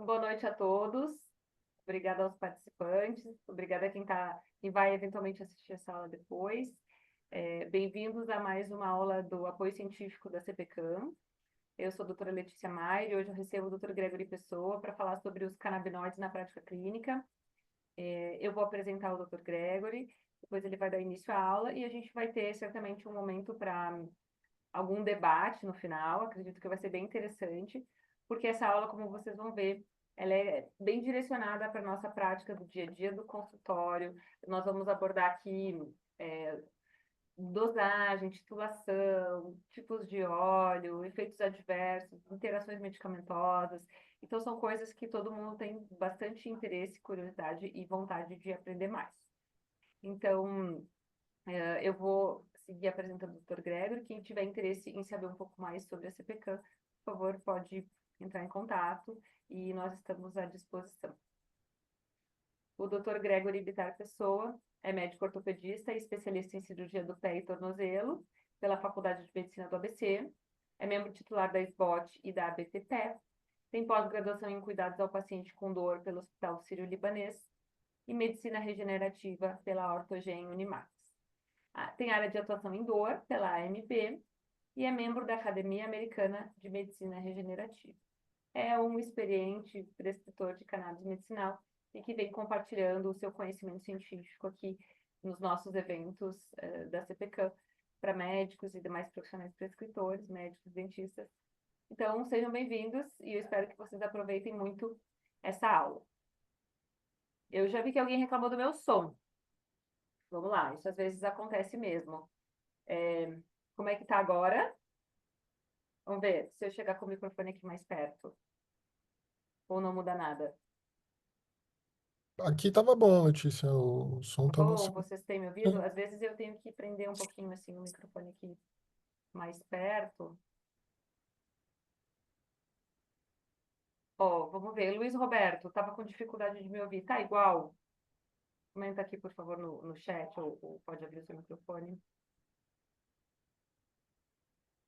Boa noite a todos. Obrigada aos participantes. Obrigada a quem vai eventualmente assistir essa aula depois. Bem-vindos a mais uma aula do apoio científico da CPCAM. Eu sou a doutora Letícia Maier e hoje eu recebo o doutor Gregory Pessoa para falar sobre os canabinoides na prática clínica. Eu vou apresentar o doutor Gregory, depois ele vai dar início à aula e a gente vai ter certamente um momento para algum debate no final. Acredito que vai ser bem interessante, porque essa aula, como vocês vão ver, ela é bem direcionada para a nossa prática do dia a dia do consultório. Nós vamos abordar aqui dosagem, titulação, tipos de óleo, efeitos adversos, interações medicamentosas. Então, são coisas que todo mundo tem bastante interesse, curiosidade e vontade de aprender mais. Então, eu vou seguir apresentando o Dr. Gregory. Quem tiver interesse em saber um pouco mais sobre a CPCAM, por favor, pode entrar em contato e nós estamos à disposição. O Dr. Gregory Bittar Pessoa é médico ortopedista e especialista em cirurgia do pé e tornozelo pela Faculdade de Medicina do ABC, é membro titular da SBOT e da ABTPE, tem pós-graduação em cuidados ao paciente com dor pelo Hospital Sírio-Libanês e medicina regenerativa pela Ortogen Unimax. Tem área de atuação em dor pela AMP e é membro da Academia Americana de Medicina Regenerativa. É um experiente prescritor de cannabis medicinal e que vem compartilhando o seu conhecimento científico aqui nos nossos eventos da CPCAM para médicos e demais profissionais prescritores, médicos, dentistas. Então, sejam bem-vindos e eu espero que vocês aproveitem muito essa aula. Eu já vi que alguém reclamou do meu som. Vamos lá, isso às vezes acontece mesmo. Como é que tá agora? Vamos ver se eu chegar com o microfone aqui mais perto. Ou não muda nada. Aqui tava bom, Letícia. O som Tá tava bom? assim. Vocês têm me ouvido? Às vezes eu tenho que prender um pouquinho assim o microfone aqui mais perto. Ó, vamos ver. Luiz Roberto, tava com dificuldade de me ouvir. Tá igual? Comenta aqui, por favor, no chat, ou pode abrir o seu microfone.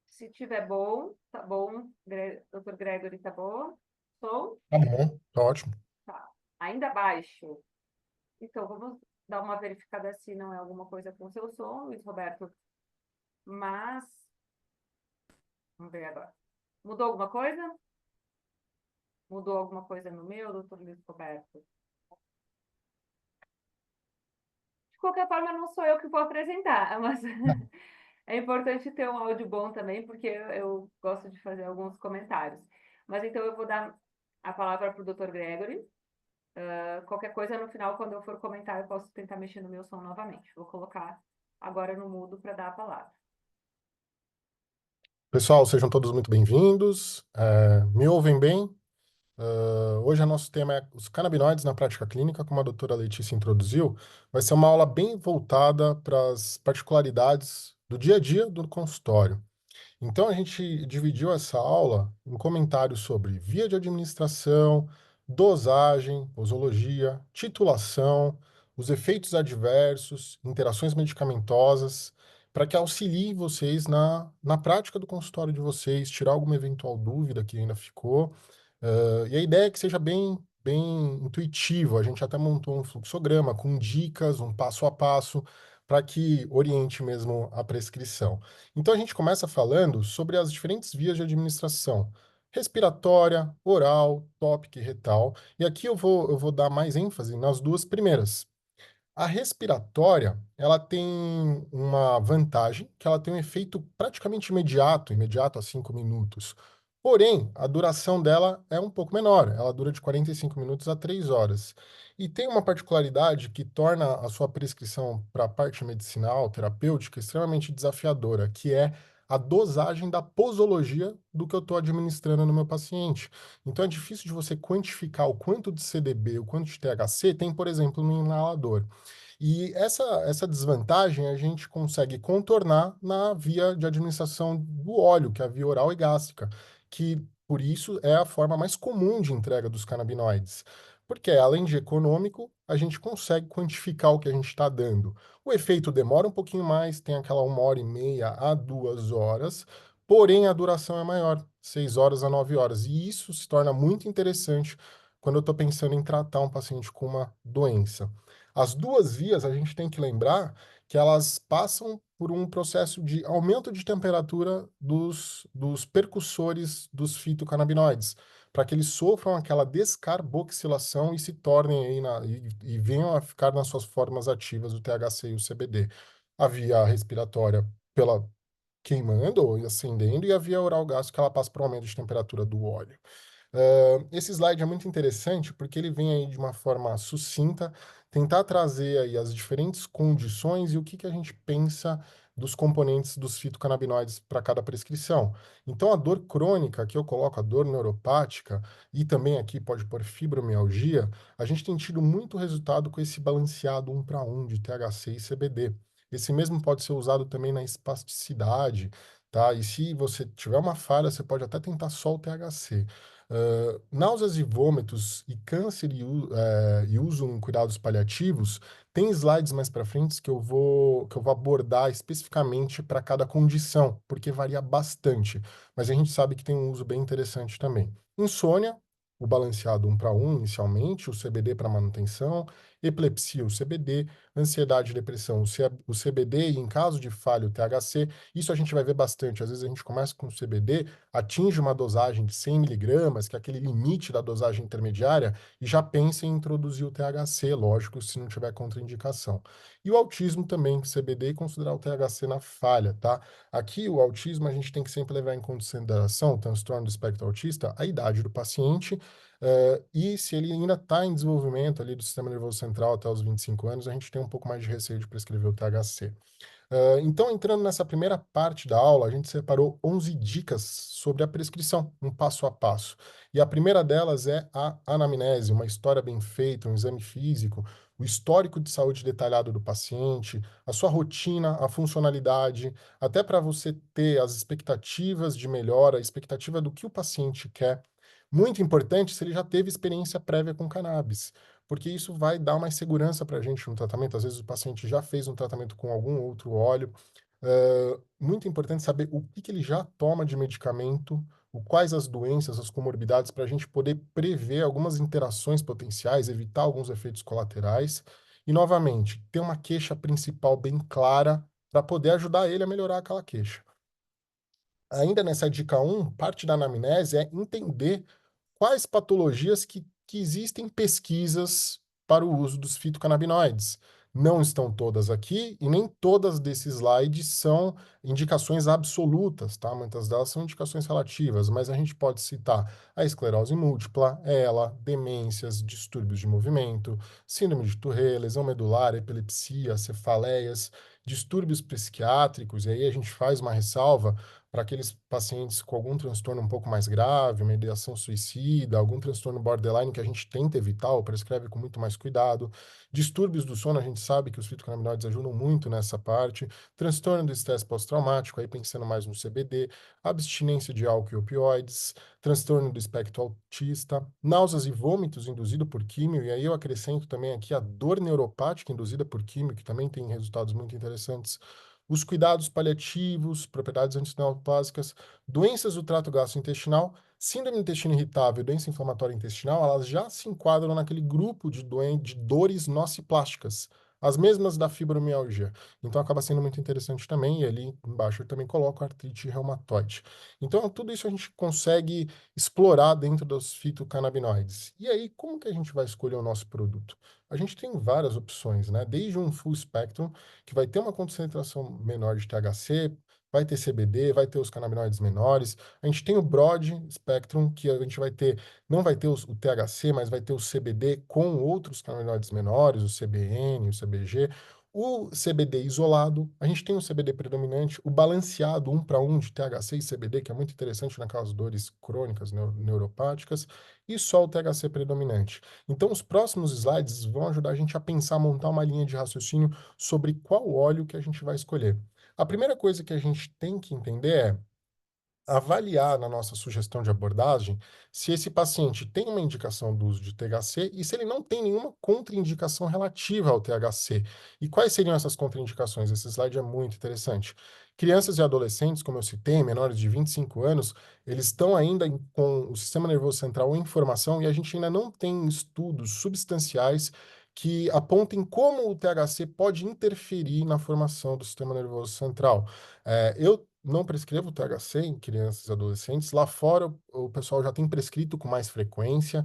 Se tiver bom, tá bom. Dr. Gregory, tá bom? Som? Tá bom, tá ótimo. Tá. Ainda baixo. Então, vamos dar uma verificada se não é alguma coisa com o seu som, Luiz Roberto. Mas, vamos ver agora. Mudou alguma coisa? Mudou alguma coisa no meu, doutor Luiz Roberto? De qualquer forma, não sou eu que vou apresentar, mas é importante ter um áudio bom também, porque eu gosto de fazer alguns comentários. Mas então eu vou dar a palavra para o doutor Gregory. Qualquer coisa no final, quando eu for comentar, eu posso tentar mexer no meu som novamente. Vou colocar agora no mudo para dar a palavra. Pessoal, sejam todos muito bem-vindos. Me ouvem bem? Hoje o nosso tema é os canabinoides na prática clínica, como a doutora Letícia introduziu. Vai ser uma aula bem voltada para as particularidades do dia a dia do consultório. Então, a gente dividiu essa aula em comentários sobre via de administração, dosagem, posologia, titulação, os efeitos adversos, interações medicamentosas, para que auxilie vocês na prática do consultório de vocês, tirar alguma eventual dúvida que ainda ficou. E a ideia é que seja bem intuitivo. A gente até montou um fluxograma com dicas, um passo a passo, para que oriente mesmo a prescrição. Então, a gente começa falando sobre as diferentes vias de administração: respiratória, oral, tópica e retal. E aqui eu vou dar mais ênfase nas duas primeiras. A respiratória, ela tem uma vantagem, que ela tem um efeito praticamente imediato a 5 minutos. Porém, a duração dela é um pouco menor, ela dura de 45 minutos a 3 horas. E tem uma particularidade que torna a sua prescrição para a parte medicinal, terapêutica, extremamente desafiadora, que é a dosagem da posologia do que eu estou administrando no meu paciente. Então é difícil de você quantificar o quanto de CDB, o quanto de THC tem, por exemplo, no inalador. E essa desvantagem a gente consegue contornar na via de administração do óleo, que é a via oral e gástrica, que por isso é a forma mais comum de entrega dos canabinoides. Porque, além de econômico, a gente consegue quantificar o que a gente está dando. O efeito demora um pouquinho mais, tem aquela 1 hora e meia a 2 horas, porém a duração é maior. 6 horas a 9 horas. E isso se torna muito interessante quando eu estou pensando em tratar um paciente com uma doença. As duas vias, a gente tem que lembrar que elas passam por um processo de aumento de temperatura dos percussores dos fitocannabinoides, para que eles sofram aquela descarboxilação e se tornem aí e venham a ficar nas suas formas ativas, o THC e o CBD. A via respiratória pela queimando ou acendendo, e a via oral gástrica que ela passa por um aumento de temperatura do óleo. Esse slide é muito interessante porque ele vem aí de uma forma sucinta, tentar trazer aí as diferentes condições e o que que a gente pensa dos componentes dos fitocannabinoides para cada prescrição. Então, a dor crônica, aqui eu coloco a dor neuropática, e também aqui pode pôr fibromialgia, a gente tem tido muito resultado com esse balanceado 1 para 1 de THC e CBD. Esse mesmo pode ser usado também na espasticidade, tá? E se você tiver uma falha, você pode até tentar só o THC. Náuseas e vômitos e câncer e uso em cuidados paliativos, tem slides mais para frente que eu vou abordar especificamente para cada condição, porque varia bastante, mas a gente sabe que tem um uso bem interessante também. Insônia, o balanceado 1 para 1 inicialmente, o CBD para manutenção, epilepsia, o CBD, ansiedade e depressão, o CBD e, em caso de falha, o THC. Isso a gente vai ver bastante. Às vezes a gente começa com o CBD, atinge uma dosagem de 100 miligramas, que é aquele limite da dosagem intermediária, e já pensa em introduzir o THC, lógico, se não tiver contraindicação. E o autismo também, CBD, e considerar o THC na falha, tá? Aqui, o autismo, a gente tem que sempre levar em consideração, o transtorno do espectro autista, a idade do paciente, e se ele ainda está em desenvolvimento ali do sistema nervoso central até os 25 anos, a gente tem um pouco mais de receio de prescrever o THC. Então, entrando nessa primeira parte da aula, a gente separou 11 dicas sobre a prescrição, um passo a passo. E a primeira delas é a anamnese, uma história bem feita, um exame físico, o histórico de saúde detalhado do paciente, a sua rotina, a funcionalidade, até para você ter as expectativas de melhora, a expectativa do que o paciente quer. Muito importante se ele já teve experiência prévia com cannabis, porque isso vai dar mais segurança para a gente no tratamento. Às vezes o paciente já fez um tratamento com algum outro óleo. Muito importante saber o que que ele já toma de medicamento, quais as doenças, as comorbidades, para a gente poder prever algumas interações potenciais, evitar alguns efeitos colaterais. E, novamente, ter uma queixa principal bem clara para poder ajudar ele a melhorar aquela queixa. Ainda nessa dica 1, parte da anamnese é entender quais patologias que existem pesquisas para o uso dos fitocannabinoides. Não estão todas aqui e nem todas desses slides são indicações absolutas, tá? Muitas delas são indicações relativas, mas a gente pode citar a esclerose múltipla, ELA, demências, distúrbios de movimento, síndrome de Tourette, lesão medular, epilepsia, cefaleias, distúrbios psiquiátricos, e aí a gente faz uma ressalva para aqueles pacientes com algum transtorno um pouco mais grave, uma ideação suicida, algum transtorno borderline que a gente tenta evitar ou prescreve com muito mais cuidado. Distúrbios do sono, a gente sabe que os fitocannabinoides ajudam muito nessa parte. Transtorno do estresse pós-traumático, aí pensando mais no CBD, abstinência de álcool e opioides, transtorno do espectro autista, náuseas e vômitos induzido por químio, e aí eu acrescento também aqui a dor neuropática induzida por químio, que também tem resultados muito interessantes, os cuidados paliativos, propriedades antineoplásicas, doenças do trato gastrointestinal, síndrome do intestino irritável e doença inflamatória intestinal, elas já se enquadram naquele grupo de dores nociplásticas, as mesmas da fibromialgia. Então acaba sendo muito interessante também, e ali embaixo eu também coloco artrite reumatoide. Então tudo isso a gente consegue explorar dentro dos fitocannabinoides. E aí, como que a gente vai escolher o nosso produto? A gente tem várias opções, né? Desde um full spectrum, que vai ter uma concentração menor de THC, vai ter CBD, vai ter os canabinoides menores. A gente tem o broad spectrum, que a gente vai ter, não vai ter o THC, mas vai ter o CBD com outros canabinoides menores, o CBN, o CBG. O CBD isolado, a gente tem o CBD predominante, o balanceado 1 para 1 de THC e CBD, que é muito interessante naquelas dores crônicas neuropáticas, e só o THC predominante. Então, os próximos slides vão ajudar a gente a pensar, a montar uma linha de raciocínio sobre qual óleo que a gente vai escolher. A primeira coisa que a gente tem que entender é avaliar na nossa sugestão de abordagem se esse paciente tem uma indicação do uso de THC e se ele não tem nenhuma contraindicação relativa ao THC. E quais seriam essas contraindicações? Esse slide é muito interessante. Crianças e adolescentes, como eu citei, menores de 25 anos, eles estão ainda com o sistema nervoso central em formação e a gente ainda não tem estudos substanciais que apontem como o THC pode interferir na formação do sistema nervoso central. Eu não prescrevo THC em crianças e adolescentes. Lá fora, o pessoal já tem prescrito com mais frequência,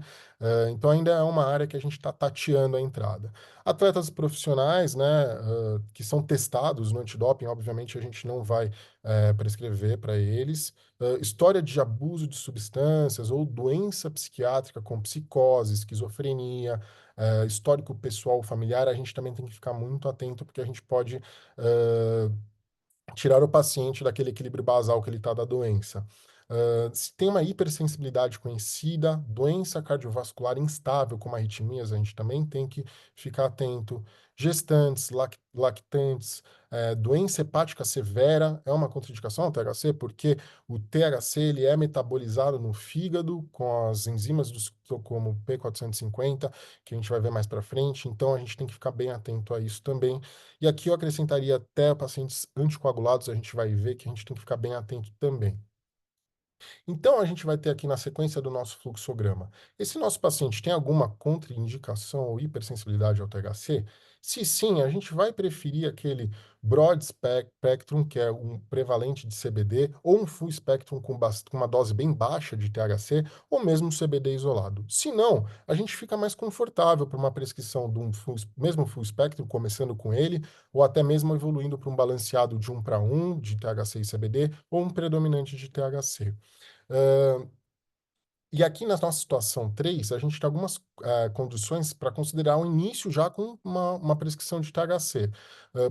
então ainda é uma área que a gente está tateando a entrada. Atletas profissionais, né, que são testados no antidoping, obviamente a gente não vai prescrever para eles. História de abuso de substâncias ou doença psiquiátrica com psicose, esquizofrenia, histórico pessoal familiar, a gente também tem que ficar muito atento, porque a gente pode tirar o paciente daquele equilíbrio basal que ele está da doença. Se tem uma hipersensibilidade conhecida, doença cardiovascular instável, como arritmias, a gente também tem que ficar atento. Gestantes, lactantes, doença hepática severa é uma contraindicação ao THC, porque o THC ele é metabolizado no fígado com as enzimas do citocromo P450, que a gente vai ver mais para frente, então a gente tem que ficar bem atento a isso também. E aqui eu acrescentaria até pacientes anticoagulados, a gente vai ver que a gente tem que ficar bem atento também. Então, a gente vai ter aqui na sequência do nosso fluxograma. Esse nosso paciente tem alguma contraindicação ou hipersensibilidade ao THC? Se sim, a gente vai preferir aquele broad spectrum, que é um prevalente de CBD, ou um full spectrum com uma dose bem baixa de THC, ou mesmo CBD isolado. Se não, a gente fica mais confortável para uma prescrição de um mesmo full spectrum, começando com ele, ou até mesmo evoluindo para um balanceado de 1 para 1 de THC e CBD, ou um predominante de THC. E aqui na nossa situação 3 a gente tem algumas condições para considerar o início já com uma prescrição de THC.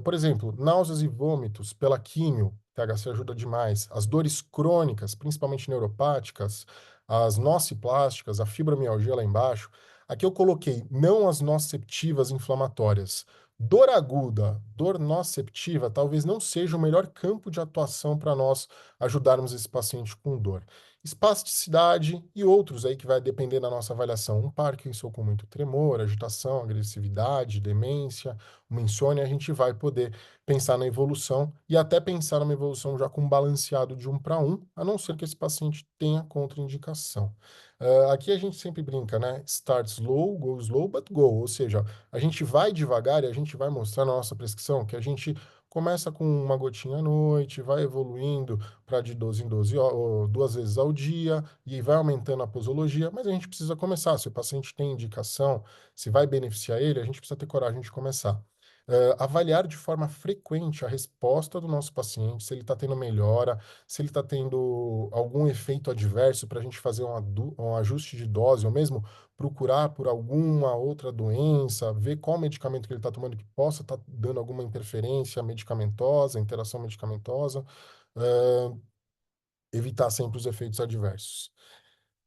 Por exemplo, náuseas e vômitos pela químio, THC ajuda demais. As dores crônicas, principalmente neuropáticas, as nociplásticas, a fibromialgia lá embaixo. Aqui eu coloquei não as nociceptivas inflamatórias. Dor aguda, dor nociceptiva, talvez não seja o melhor campo de atuação para nós ajudarmos esse paciente com dor. Espasticidade e outros aí que vai depender da nossa avaliação. Um Parkinson com muito tremor, agitação, agressividade, demência, uma insônia, a gente vai poder pensar na evolução e até pensar numa evolução já com um balanceado de 1 para 1, a não ser que esse paciente tenha contraindicação. Aqui a gente sempre brinca, né? Start slow, but go. Ou seja, a gente vai devagar e a gente vai mostrar na nossa prescrição que a gente começa com uma gotinha à noite, vai evoluindo para de 12 em 12 horas, 2 vezes ao dia, e vai aumentando a posologia, mas a gente precisa começar. Se o paciente tem indicação, se vai beneficiar ele, a gente precisa ter coragem de começar. Avaliar de forma frequente a resposta do nosso paciente, se ele está tendo melhora, se ele está tendo algum efeito adverso, para a gente fazer um ajuste de dose, ou mesmo procurar por alguma outra doença, ver qual medicamento que ele está tomando que possa estar dando alguma interferência medicamentosa, interação medicamentosa. Uh, Evitar sempre os efeitos adversos.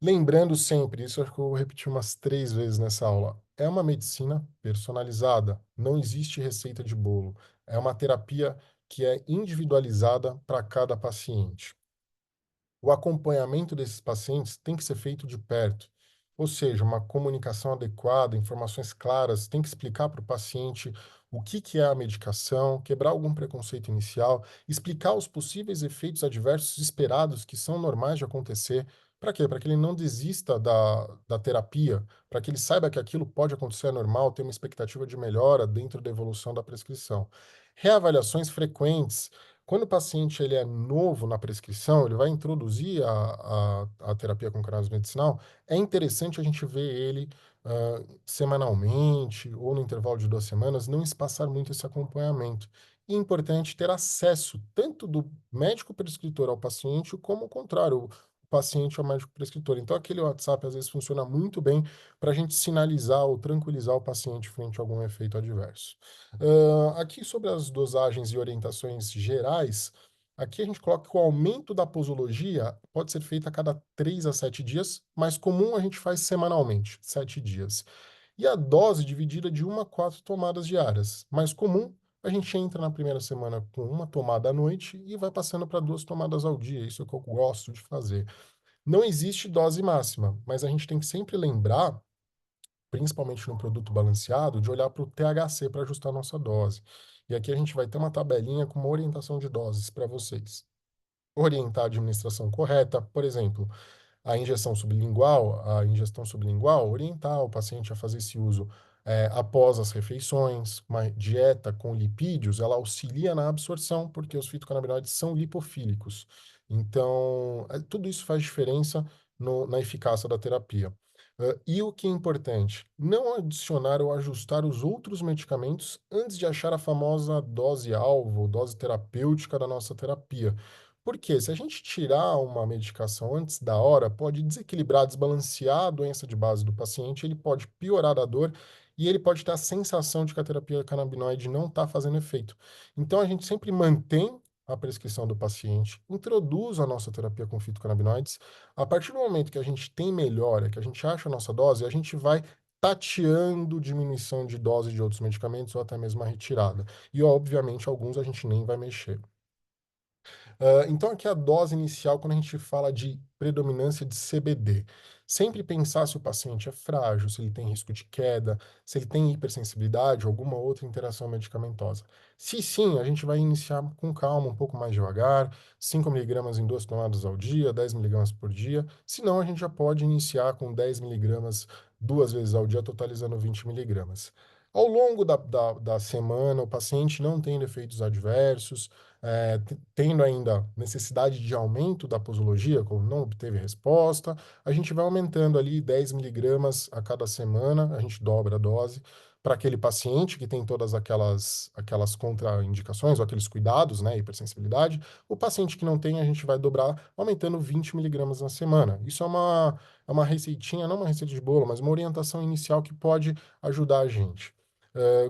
Lembrando sempre, isso eu acho que eu vou repetir umas 3 vezes nessa aula, é uma medicina personalizada, não existe receita de bolo. É uma terapia que é individualizada para cada paciente. O acompanhamento desses pacientes tem que ser feito de perto, ou seja, uma comunicação adequada, informações claras, tem que explicar para o paciente o que é a medicação, quebrar algum preconceito inicial, explicar os possíveis efeitos adversos esperados que são normais de acontecer. Para quê? Para que ele não desista da terapia, para que ele saiba que aquilo pode acontecer, é normal, ter uma expectativa de melhora dentro da evolução da prescrição. Reavaliações frequentes. Quando o paciente ele é novo na prescrição, ele vai introduzir a terapia com cannabis medicinal, é interessante a gente ver ele semanalmente ou no intervalo de 2 semanas, não espaçar muito esse acompanhamento. E é importante ter acesso tanto do médico prescritor ao paciente, como o contrário, o paciente ao médico prescritor. Então, aquele WhatsApp às vezes funciona muito bem para a gente sinalizar ou tranquilizar o paciente frente a algum efeito adverso. Aqui sobre as dosagens e orientações gerais, aqui a gente coloca que o aumento da posologia pode ser feito a cada 3 a 7 dias, mais comum a gente faz semanalmente, 7 dias. E a dose dividida de 1 a 4 tomadas diárias. Mais comum, a gente entra na primeira semana com uma tomada à noite e vai passando para 2 tomadas ao dia. Isso é o que eu gosto de fazer. Não existe dose máxima, mas a gente tem que sempre lembrar principalmente no produto balanceado, de olhar para o THC para ajustar a nossa dose. E aqui a gente vai ter uma tabelinha com uma orientação de doses para vocês. Orientar a administração correta, por exemplo, a ingestão sublingual, orientar o paciente a fazer esse uso após as refeições. Uma dieta com lipídios, ela auxilia na absorção, porque os fitocannabinoides são lipofílicos. Então, tudo isso faz diferença na eficácia da terapia. E o que é importante, não adicionar ou ajustar os outros medicamentos antes de achar a famosa dose-alvo, dose terapêutica da nossa terapia. Porque se a gente tirar uma medicação antes da hora, pode desequilibrar, desbalancear a doença de base do paciente, ele pode piorar a dor e ele pode ter a sensação de que a terapia canabinoide não está fazendo efeito. Então, a gente sempre mantém a prescrição do paciente, introduz a nossa terapia com fitocannabinoides. A partir do momento que a gente tem melhora, que a gente acha a nossa dose, a gente vai tateando diminuição de dose de outros medicamentos ou até mesmo a retirada. E, obviamente, alguns a gente nem vai mexer. Então, aqui é a dose inicial, quando a gente fala de predominância de CBD. Sempre pensar se o paciente é frágil, se ele tem risco de queda, se ele tem hipersensibilidade ou alguma outra interação medicamentosa. Se sim, a gente vai iniciar com calma, um pouco mais devagar, 5 miligramas em 2 tomadas ao dia, 10 miligramas por dia. Se não, a gente já pode iniciar com 10 miligramas 2 vezes ao dia, totalizando 20 miligramas. Ao longo da semana, o paciente não tendo efeitos adversos, tendo ainda necessidade de aumento da posologia, como não obteve resposta, a gente vai aumentando ali 10 miligramas a cada semana, a gente dobra a dose para aquele paciente que tem todas aquelas contraindicações ou aqueles cuidados, né, hipersensibilidade. O paciente que não tem, a gente vai dobrar, aumentando 20 miligramas na semana. Isso é uma receitinha, não uma receita de bolo, mas uma orientação inicial que pode ajudar a gente.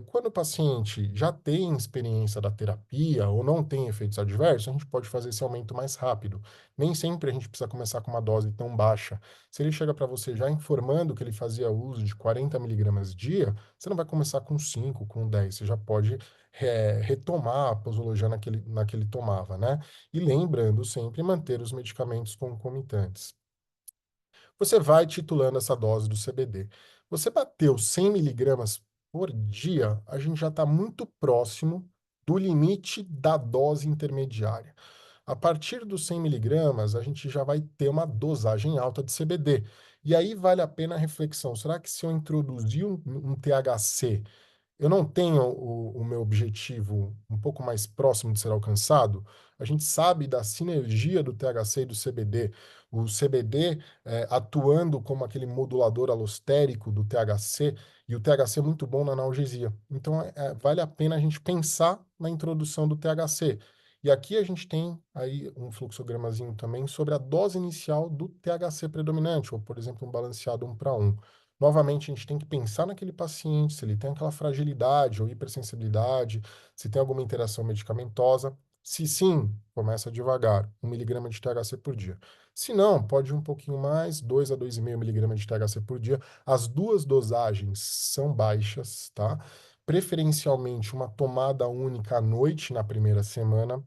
Quando o paciente já tem experiência da terapia ou não tem efeitos adversos, a gente pode fazer esse aumento mais rápido. Nem sempre a gente precisa começar com uma dose tão baixa. Se ele chega para você já informando que ele fazia uso de 40 miligramas dia, você não vai começar com 5, com 10. Você já pode retomar a posologia naquele tomava, né? E lembrando sempre manter os medicamentos concomitantes. Você vai titulando essa dose do CBD. Você bateu 100 miligramas por dia, a gente já está muito próximo do limite da dose intermediária. A partir dos 100 miligramas, a gente já vai ter uma dosagem alta de CBD. E aí vale a pena a reflexão: será que se eu introduzir um THC eu não tenho o meu objetivo um pouco mais próximo de ser alcançado? A gente sabe da sinergia do THC e do CBD. O CBD atuando como aquele modulador alostérico do THC, e o THC é muito bom na analgesia. Então, vale a pena a gente pensar na introdução do THC. E aqui a gente tem aí um fluxogramazinho também sobre a dose inicial do THC predominante, ou, por exemplo, um balanceado 1:1. Novamente, a gente tem que pensar naquele paciente, se ele tem aquela fragilidade ou hipersensibilidade, se tem alguma interação medicamentosa. Se sim, começa devagar, 1 miligrama de THC por dia. Se não, pode ir um pouquinho mais, 2 a 2,5 miligramas de THC por dia. As duas dosagens são baixas, tá? Preferencialmente uma tomada única à noite na primeira semana,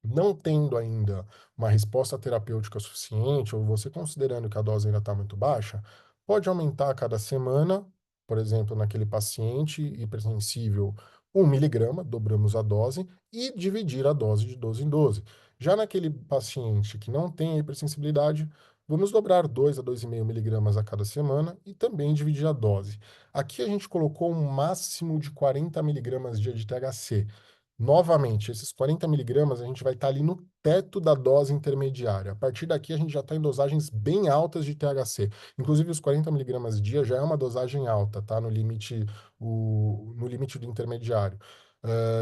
não tendo ainda uma resposta terapêutica suficiente, ou você considerando que a dose ainda está muito baixa, pode aumentar a cada semana, por exemplo, naquele paciente hipersensível, 1 miligrama, dobramos a dose, e dividir a dose de 12 em 12. Já naquele paciente que não tem a hipersensibilidade, vamos dobrar 2 a 2,5 miligramas a cada semana e também dividir a dose. Aqui a gente colocou um máximo de 40 miligramas dia de THC. Novamente, esses 40 miligramas a gente vai estar ali no teto da dose intermediária. A partir daqui, a gente já está em dosagens bem altas de THC. Inclusive, os 40 miligramas dia já é uma dosagem alta, tá? No limite do intermediário.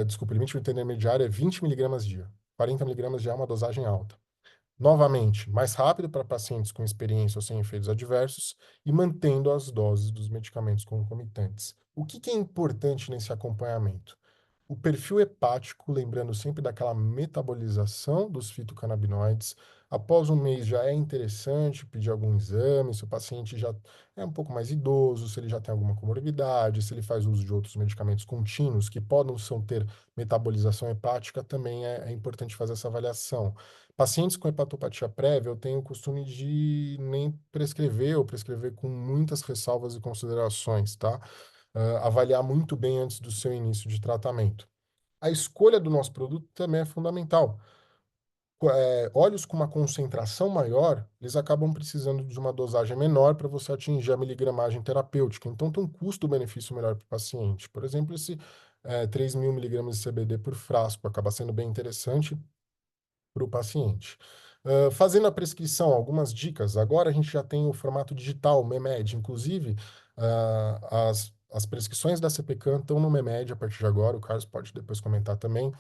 Desculpa, o limite do intermediário é 20 miligramas dia. 40 miligramas já é uma dosagem alta. Novamente, mais rápido para pacientes com experiência ou sem efeitos adversos e mantendo as doses dos medicamentos concomitantes. O que é importante nesse acompanhamento? O perfil hepático, lembrando sempre daquela metabolização dos fitocannabinoides. Após um mês já é interessante pedir algum exame, se o paciente já é um pouco mais idoso, se ele já tem alguma comorbidade, se ele faz uso de outros medicamentos contínuos que possam ter metabolização hepática, também é importante fazer essa avaliação. Pacientes com hepatopatia prévia, eu tenho o costume de nem prescrever ou prescrever com muitas ressalvas e considerações, tá? Avaliar muito bem antes do seu início de tratamento. A escolha do nosso produto também é fundamental. Óleos com uma concentração maior, eles acabam precisando de uma dosagem menor para você atingir a miligramagem terapêutica. Então, tem um custo-benefício melhor para o paciente. Por exemplo, esse 3.000 miligramas de CBD por frasco acaba sendo bem interessante para o paciente. Fazendo a prescrição, algumas dicas. Agora a gente já tem o formato digital, o MEMED. Inclusive, as prescrições da CPCAM estão no MEMED a partir de agora. O Carlos pode depois comentar também.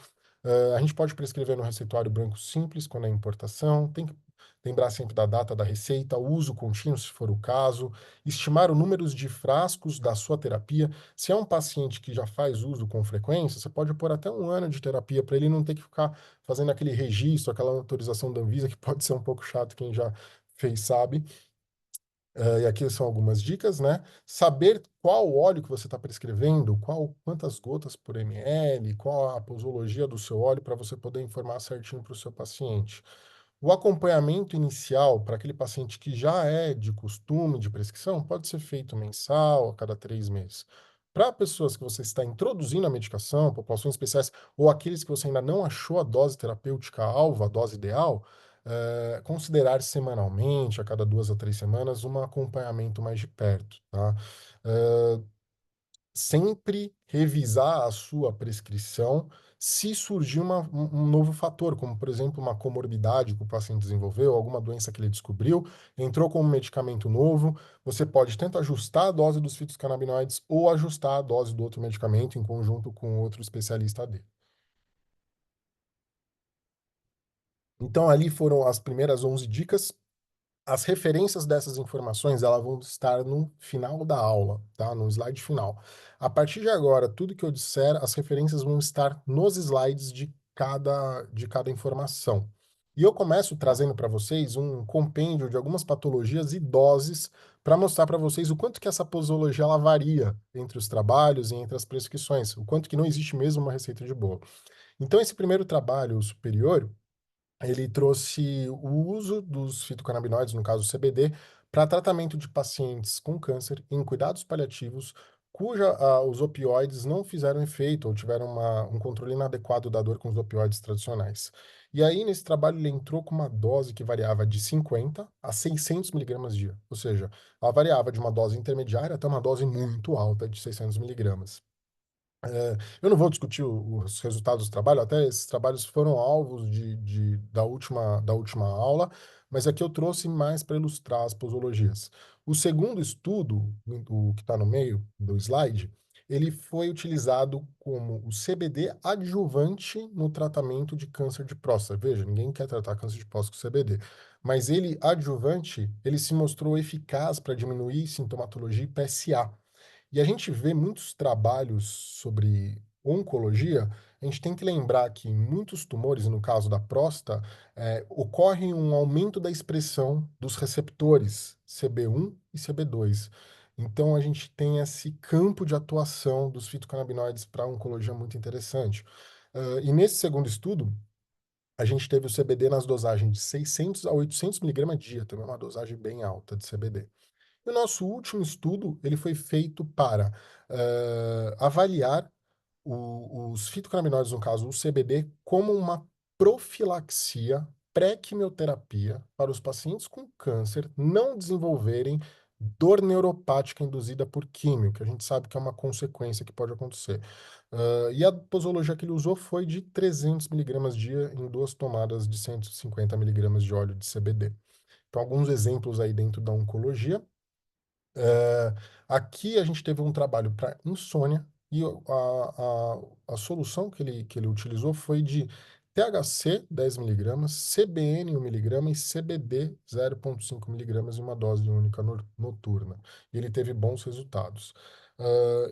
A gente pode prescrever no receituário branco simples, quando é importação. Tem que lembrar sempre da data da receita, o uso contínuo, se for o caso, estimar o número de frascos da sua terapia. Se é um paciente que já faz uso com frequência, você pode pôr até 1 ano de terapia para ele não ter que ficar fazendo aquele registro, aquela autorização da Anvisa, que pode ser um pouco chato, quem já fez sabe. E aqui são algumas dicas, né? Saber qual óleo que você está prescrevendo, quantas gotas por ml, qual a posologia do seu óleo, para você poder informar certinho para o seu paciente. O acompanhamento inicial para aquele paciente que já é de costume de prescrição pode ser feito mensal, a cada 3 meses. Para pessoas que você está introduzindo a medicação, populações especiais, ou aqueles que você ainda não achou a dose terapêutica alva, a dose ideal, considerar semanalmente, a cada 2 a 3 semanas, um acompanhamento mais de perto, tá? Eh, Sempre revisar a sua prescrição se surgir um novo fator, como, por exemplo, uma comorbidade que o paciente desenvolveu, alguma doença que ele descobriu, entrou com um medicamento novo, você pode tanto ajustar a dose dos fitocannabinoides ou ajustar a dose do outro medicamento em conjunto com outro especialista dele. Então, ali foram as primeiras 11 dicas. As referências dessas informações, elas vão estar no final da aula, tá? No slide final. A partir de agora, tudo que eu disser, as referências vão estar nos slides de cada informação. E eu começo trazendo para vocês um compêndio de algumas patologias e doses para mostrar para vocês o quanto que essa posologia ela varia entre os trabalhos e entre as prescrições, o quanto que não existe mesmo uma receita de bolo. Então, esse primeiro trabalho superior, ele trouxe o uso dos fitocannabinoides, no caso o CBD, para tratamento de pacientes com câncer em cuidados paliativos, os opioides não fizeram efeito ou tiveram um controle inadequado da dor com os opioides tradicionais. E aí, nesse trabalho, ele entrou com uma dose que variava de 50 a 600 miligramas dia, ou seja, ela variava de uma dose intermediária até uma dose muito alta de 600 miligramas. Eu não vou discutir os resultados do trabalho, até esses trabalhos foram alvos da última aula, mas aqui eu trouxe mais para ilustrar as posologias. O segundo estudo, o que está no meio do slide, ele foi utilizado como o CBD adjuvante no tratamento de câncer de próstata. Veja, ninguém quer tratar câncer de próstata com CBD, mas ele adjuvante, ele se mostrou eficaz para diminuir sintomatologia e PSA. E a gente vê muitos trabalhos sobre oncologia, a gente tem que lembrar que em muitos tumores, no caso da próstata, ocorre um aumento da expressão dos receptores CB1 e CB2. Então, a gente tem esse campo de atuação dos fitocannabinoides para a oncologia muito interessante. E nesse segundo estudo, a gente teve o CBD nas dosagens de 600 a 800 miligramas dia, também é uma dosagem bem alta de CBD. E o nosso último estudo, ele foi feito para avaliar os fitocannabinoides, no caso o CBD, como uma profilaxia pré-quimioterapia para os pacientes com câncer não desenvolverem dor neuropática induzida por químio, que a gente sabe que é uma consequência que pode acontecer. E a posologia que ele usou foi de 300 miligramas dia em 2 tomadas de 150 miligramas de óleo de CBD. Então, alguns exemplos aí dentro da oncologia. É, Aqui a gente teve um trabalho para insônia e a solução que ele utilizou foi de THC 10 miligramas, CBN 1 miligrama e CBD 0,5 miligramas em uma dose única noturna. E ele teve bons resultados.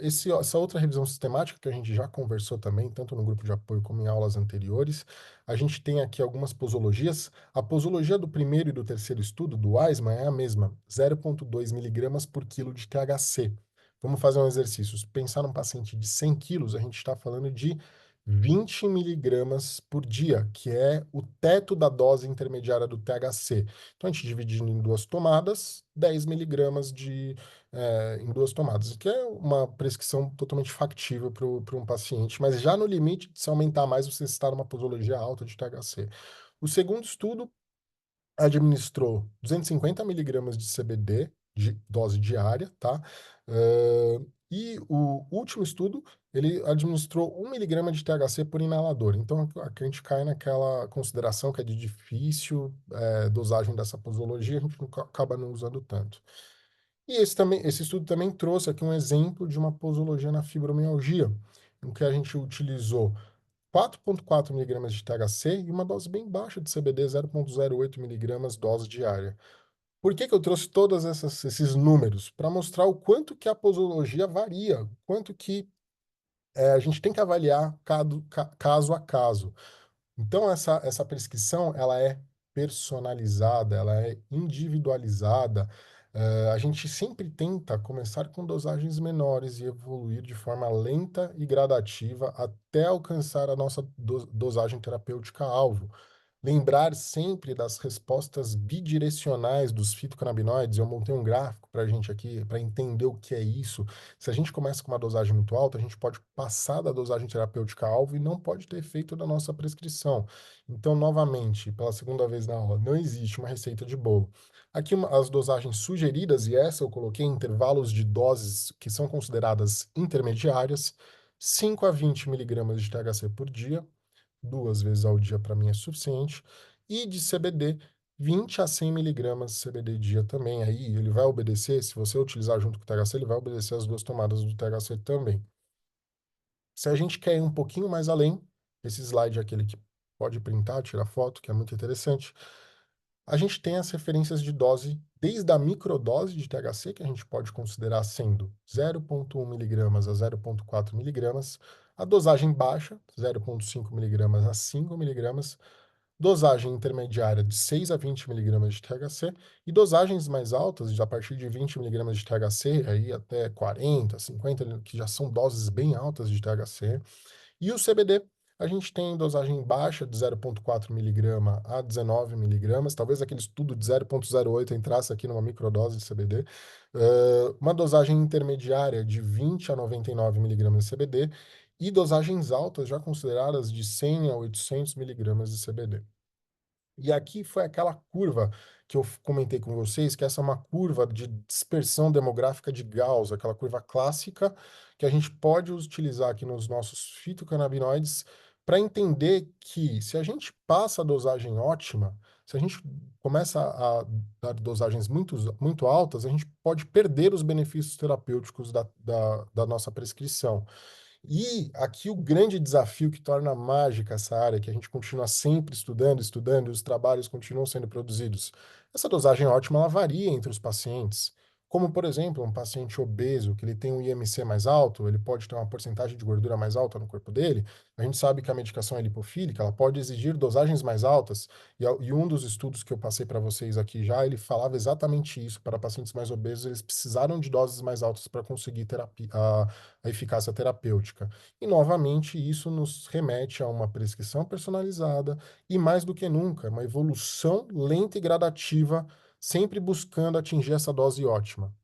Essa outra revisão sistemática que a gente já conversou também, tanto no grupo de apoio como em aulas anteriores, a gente tem aqui algumas posologias. A posologia do primeiro e do terceiro estudo, do Weisman, é a mesma, 0,2 miligramas por quilo de THC. Vamos fazer um exercício. Se pensar num paciente de 100 quilos, a gente está falando de 20 miligramas por dia, que é o teto da dose intermediária do THC. Então, a gente dividindo em duas tomadas, 10 miligramas em duas tomadas, que é uma prescrição totalmente factível para um paciente, mas já no limite de se aumentar mais, você está numa posologia alta de THC. O segundo estudo administrou 250 miligramas de CBD, de dose diária, tá? E o último estudo, ele administrou 1 miligrama de THC por inalador. Então, aqui a gente cai naquela consideração que é de difícil dosagem dessa posologia, a gente acaba não usando tanto. E esse estudo também trouxe aqui um exemplo de uma posologia na fibromialgia, em que a gente utilizou 4,4 miligramas de THC e uma dose bem baixa de CBD, 0,08 miligramas dose diária. Por que que eu trouxe todos esses números? Para mostrar o quanto que a posologia varia, o quanto que a gente tem que avaliar caso a caso. Então, essa prescrição, ela é personalizada, ela é individualizada. A gente sempre tenta começar com dosagens menores e evoluir de forma lenta e gradativa até alcançar a nossa dosagem terapêutica alvo. Lembrar sempre das respostas bidirecionais dos fitocannabinoides. Eu montei um gráfico para a gente aqui, para entender o que é isso. Se a gente começa com uma dosagem muito alta, a gente pode passar da dosagem terapêutica alvo e não pode ter efeito da nossa prescrição. Então, novamente, pela segunda vez na aula, não existe uma receita de bolo. Aqui as dosagens sugeridas, e essa eu coloquei em intervalos de doses que são consideradas intermediárias, 5 a 20 miligramas de THC por dia, 2 vezes ao dia para mim é suficiente. E de CBD, 20 a 100 miligramas de CBD dia também. Aí ele vai obedecer, se você utilizar junto com o THC, ele vai obedecer as duas tomadas do THC também. Se a gente quer ir um pouquinho mais além, esse slide é aquele que pode printar, tirar foto, que é muito interessante. A gente tem as referências de dose, desde a microdose de THC, que a gente pode considerar sendo 0,1 miligramas a 0,4 miligramas, a dosagem baixa, 0,5 miligramas a 5 miligramas, dosagem intermediária de 6 a 20 miligramas de THC e dosagens mais altas, a partir de 20 miligramas de THC, aí até 40, 50, que já são doses bem altas de THC. E o CBD, a gente tem dosagem baixa de 0,4 miligrama a 19 miligramas, talvez aquele estudo de 0,08 entrasse aqui numa microdose de CBD, uma dosagem intermediária de 20 a 99 miligramas de CBD e dosagens altas já consideradas de 100 a 800 miligramas de CBD. E aqui foi aquela curva que eu comentei com vocês, que essa é uma curva de dispersão demográfica de Gauss, aquela curva clássica que a gente pode utilizar aqui nos nossos fitocannabinoides para entender que se a gente passa a dosagem ótima, se a gente começa a dar dosagens muito altas, a gente pode perder os benefícios terapêuticos da nossa prescrição. E aqui o grande desafio que torna mágica essa área, que a gente continua sempre estudando, estudando, e os trabalhos continuam sendo produzidos. Essa dosagem ótima, ela varia entre os pacientes. Como, por exemplo, um paciente obeso, que ele tem um IMC mais alto, ele pode ter uma porcentagem de gordura mais alta no corpo dele. A gente sabe que a medicação é lipofílica, ela pode exigir dosagens mais altas. E um dos estudos que eu passei para vocês aqui já, ele falava exatamente isso. Para pacientes mais obesos, eles precisaram de doses mais altas para conseguir a eficácia terapêutica. E, novamente, isso nos remete a uma prescrição personalizada e, mais do que nunca, uma evolução lenta e gradativa, sempre buscando atingir essa dose ótima.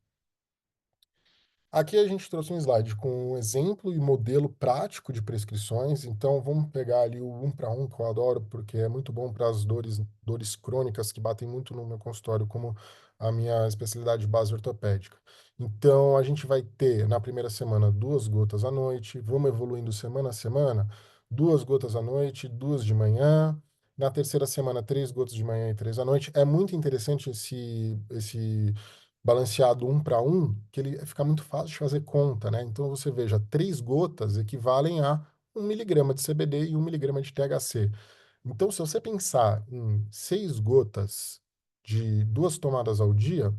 Aqui a gente trouxe um slide com um exemplo e modelo prático de prescrições. Então, vamos pegar ali o 1 para 1, que eu adoro, porque é muito bom para as dores crônicas que batem muito no meu consultório, como a minha especialidade de base ortopédica. Então, a gente vai ter, na primeira semana, 2 gotas à noite. Vamos evoluindo semana a semana. 2 gotas à noite, 2 de manhã. Na terceira semana, 3 gotas de manhã e 3 à noite. É muito interessante esse balanceado 1 para 1, que ele fica muito fácil de fazer conta, né? Então você veja, 3 gotas equivalem a 1 miligrama de CBD e 1 miligrama de THC. Então, se você pensar em 6 gotas de 2 tomadas ao dia,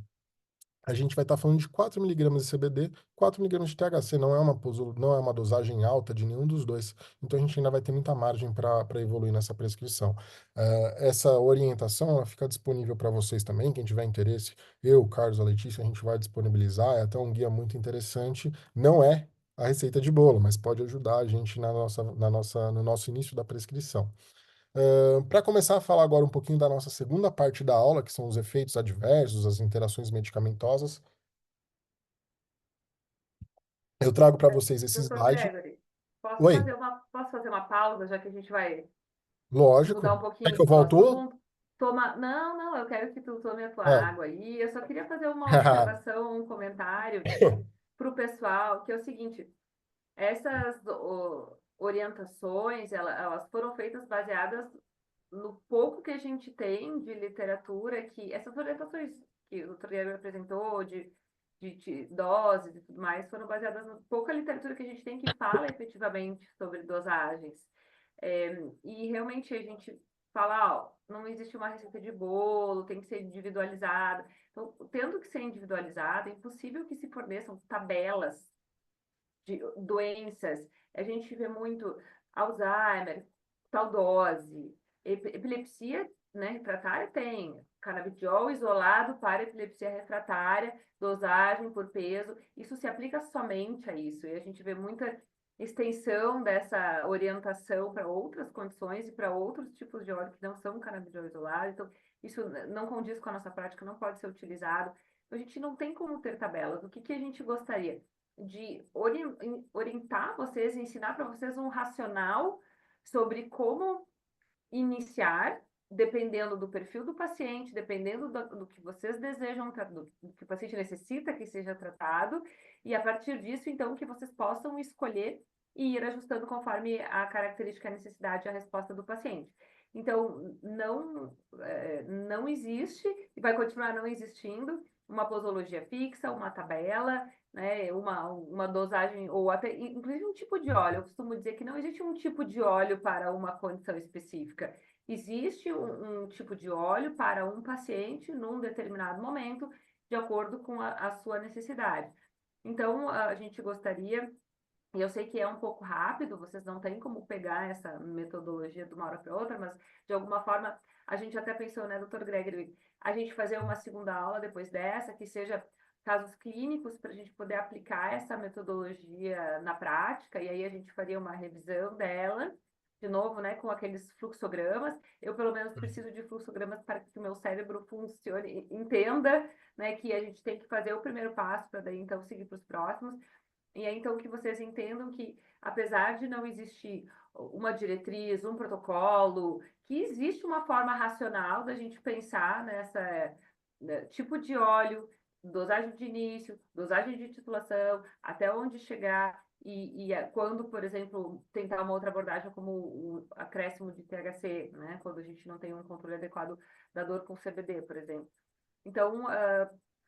a gente vai estar falando de 4 miligramas de CBD, 4 miligramas de THC. Não é uma dosagem alta de nenhum dos dois. Então, a gente ainda vai ter muita margem para evoluir nessa prescrição. Essa orientação ela fica disponível para vocês também. Quem tiver interesse, eu, Carlos, a Letícia, a gente vai disponibilizar. É até um guia muito interessante. Não é a receita de bolo, mas pode ajudar a gente no nosso início da prescrição. Para começar a falar agora um pouquinho da nossa segunda parte da aula, que são os efeitos adversos, as interações medicamentosas, eu trago para vocês esse Doutor slide. Gregory, posso Oi, fazer posso fazer uma pausa, já que a gente vai mudar lógico. um Quer que pouquinho eu o volto um? assunto? Não, não, eu quero que tu tome a tua Ah. água aí. Eu só queria fazer uma observação, um comentário para o pessoal, que é o seguinte: essas orientações, elas foram feitas baseadas no pouco que a gente tem de literatura, que essas orientações que o Triego apresentou, de doses e tudo mais, foram baseadas na pouca literatura que a gente tem que fala efetivamente sobre dosagens. E realmente a gente fala, ó, não existe uma receita de bolo, tem que ser individualizada. Então, tendo que ser individualizada, é impossível que se forneçam tabelas de doenças. A gente vê muito Alzheimer, tal dose, epilepsia, né, refratária tem canabidiol isolado para epilepsia refratária, dosagem por peso. Isso se aplica somente a isso. E a gente vê muita extensão dessa orientação para outras condições e para outros tipos de óleo que não são canabidiol isolado. Então, isso não condiz com a nossa prática, não pode ser utilizado. A gente não tem como ter tabelas. O que que a gente gostaria? De orientar vocês, ensinar para vocês um racional sobre como iniciar, dependendo do perfil do paciente, dependendo do que vocês desejam, do que o paciente necessita que seja tratado, e a partir disso, então, que vocês possam escolher e ir ajustando conforme a característica, a necessidade e a resposta do paciente. Então, não existe e vai continuar não existindo uma posologia fixa, uma tabela, né, uma dosagem, ou até, inclusive um tipo de óleo. Eu costumo dizer que não existe um tipo de óleo para uma condição específica. Existe um tipo de óleo para um paciente num determinado momento, de acordo com a sua necessidade. Então, a gente gostaria, e eu sei que é um pouco rápido, vocês não têm como pegar essa metodologia de uma hora para outra, mas de alguma forma a gente até pensou, né, doutor Gregory, a gente fazer uma segunda aula depois dessa, que seja casos clínicos, para a gente poder aplicar essa metodologia na prática, e aí a gente faria uma revisão dela, de novo, né, com aqueles fluxogramas. Eu, pelo menos, preciso de fluxogramas para que o meu cérebro funcione, entenda, né, que a gente tem que fazer o primeiro passo para daí, então, seguir para os próximos. E é então que vocês entendam que, apesar de não existir uma diretriz, um protocolo, que existe uma forma racional da gente pensar nessa, né, tipo de óleo, dosagem de início, dosagem de titulação, até onde chegar quando, por exemplo, tentar uma outra abordagem como o acréscimo de THC, né? Quando a gente não tem um controle adequado da dor com CBD, por exemplo. Então,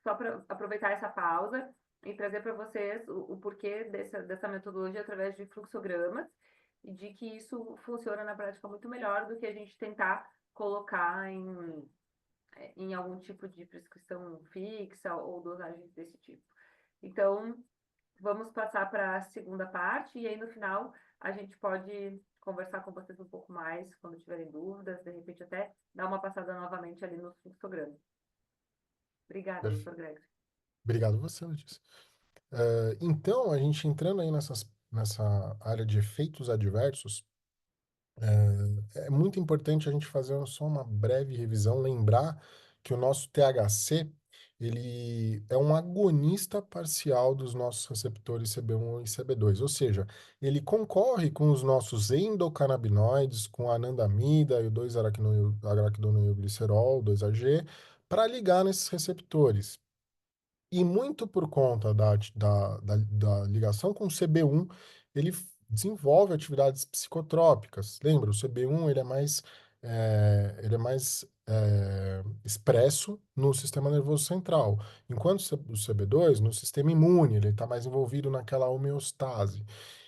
só para aproveitar essa pausa e trazer para vocês o porquê dessa metodologia através de fluxogramas e de que isso funciona na prática muito melhor do que a gente tentar colocar em algum tipo de prescrição fixa ou dosagens desse tipo. Então, vamos passar para a segunda parte e aí no final a gente pode conversar com vocês um pouco mais quando tiverem dúvidas, de repente até dar uma passada novamente ali no fluxograma. Obrigada, Perfe- doutor Greg. Obrigado a você, Letícia. Então, a gente entrando aí nessa área de efeitos adversos, é muito importante a gente fazer só uma breve revisão, lembrar que o nosso THC, ele é um agonista parcial dos nossos receptores CB1 e CB2, ou seja, ele concorre com os nossos endocannabinoides, com a anandamida e o 2-araquidonilglicerol, 2-AG, para ligar nesses receptores. E muito por conta da ligação com o CB1, ele desenvolve atividades psicotrópicas. Lembra, o CB1 ele é mais expresso no sistema nervoso central, enquanto o CB2 no sistema imune, ele está mais envolvido naquela homeostase.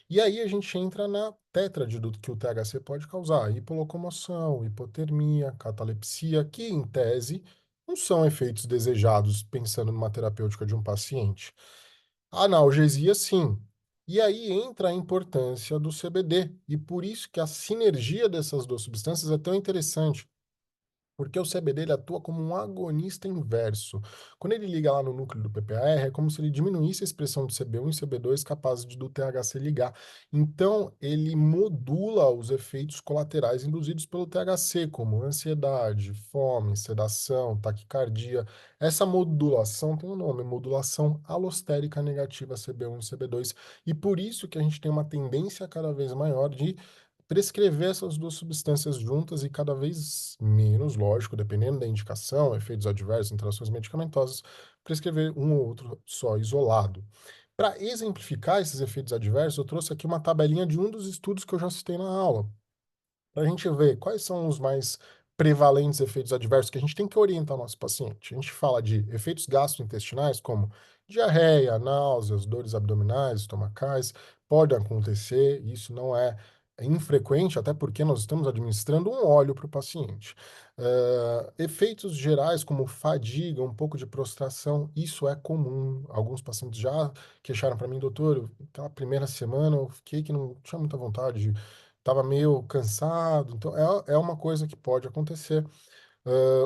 E aí a gente entra na tétrade do que o THC pode causar: hipolocomoção, hipotermia, catalepsia, que em tese não são efeitos desejados pensando numa terapêutica de um paciente. A analgesia, sim. E aí entra a importância do CBD, e por isso que a sinergia dessas duas substâncias é tão interessante. Porque o CBD ele atua como um agonista inverso. Quando ele liga lá no núcleo do PPAR, é como se ele diminuísse a expressão do CB1 e CB2 capazes do THC ligar. Então, ele modula os efeitos colaterais induzidos pelo THC, como ansiedade, fome, sedação, taquicardia. Essa modulação tem um nome, modulação alostérica negativa CB1 e CB2. E por isso que a gente tem uma tendência cada vez maior de prescrever essas duas substâncias juntas e cada vez menos, lógico, dependendo da indicação, efeitos adversos, interações medicamentosas, prescrever um ou outro só isolado. Para exemplificar esses efeitos adversos, eu trouxe aqui uma tabelinha de um dos estudos que eu já citei na aula, para a gente ver quais são os mais prevalentes efeitos adversos que a gente tem que orientar o nosso paciente. A gente fala de efeitos gastrointestinais, como diarreia, náuseas, dores abdominais, estomacais, pode acontecer, isso não é infrequente, até porque nós estamos administrando um óleo para o paciente. Efeitos gerais, como fadiga, um pouco de prostração, isso é comum. Alguns pacientes já queixaram para mim, doutor, aquela primeira semana eu fiquei que não tinha muita vontade de estava meio cansado. Então, é uma coisa que pode acontecer.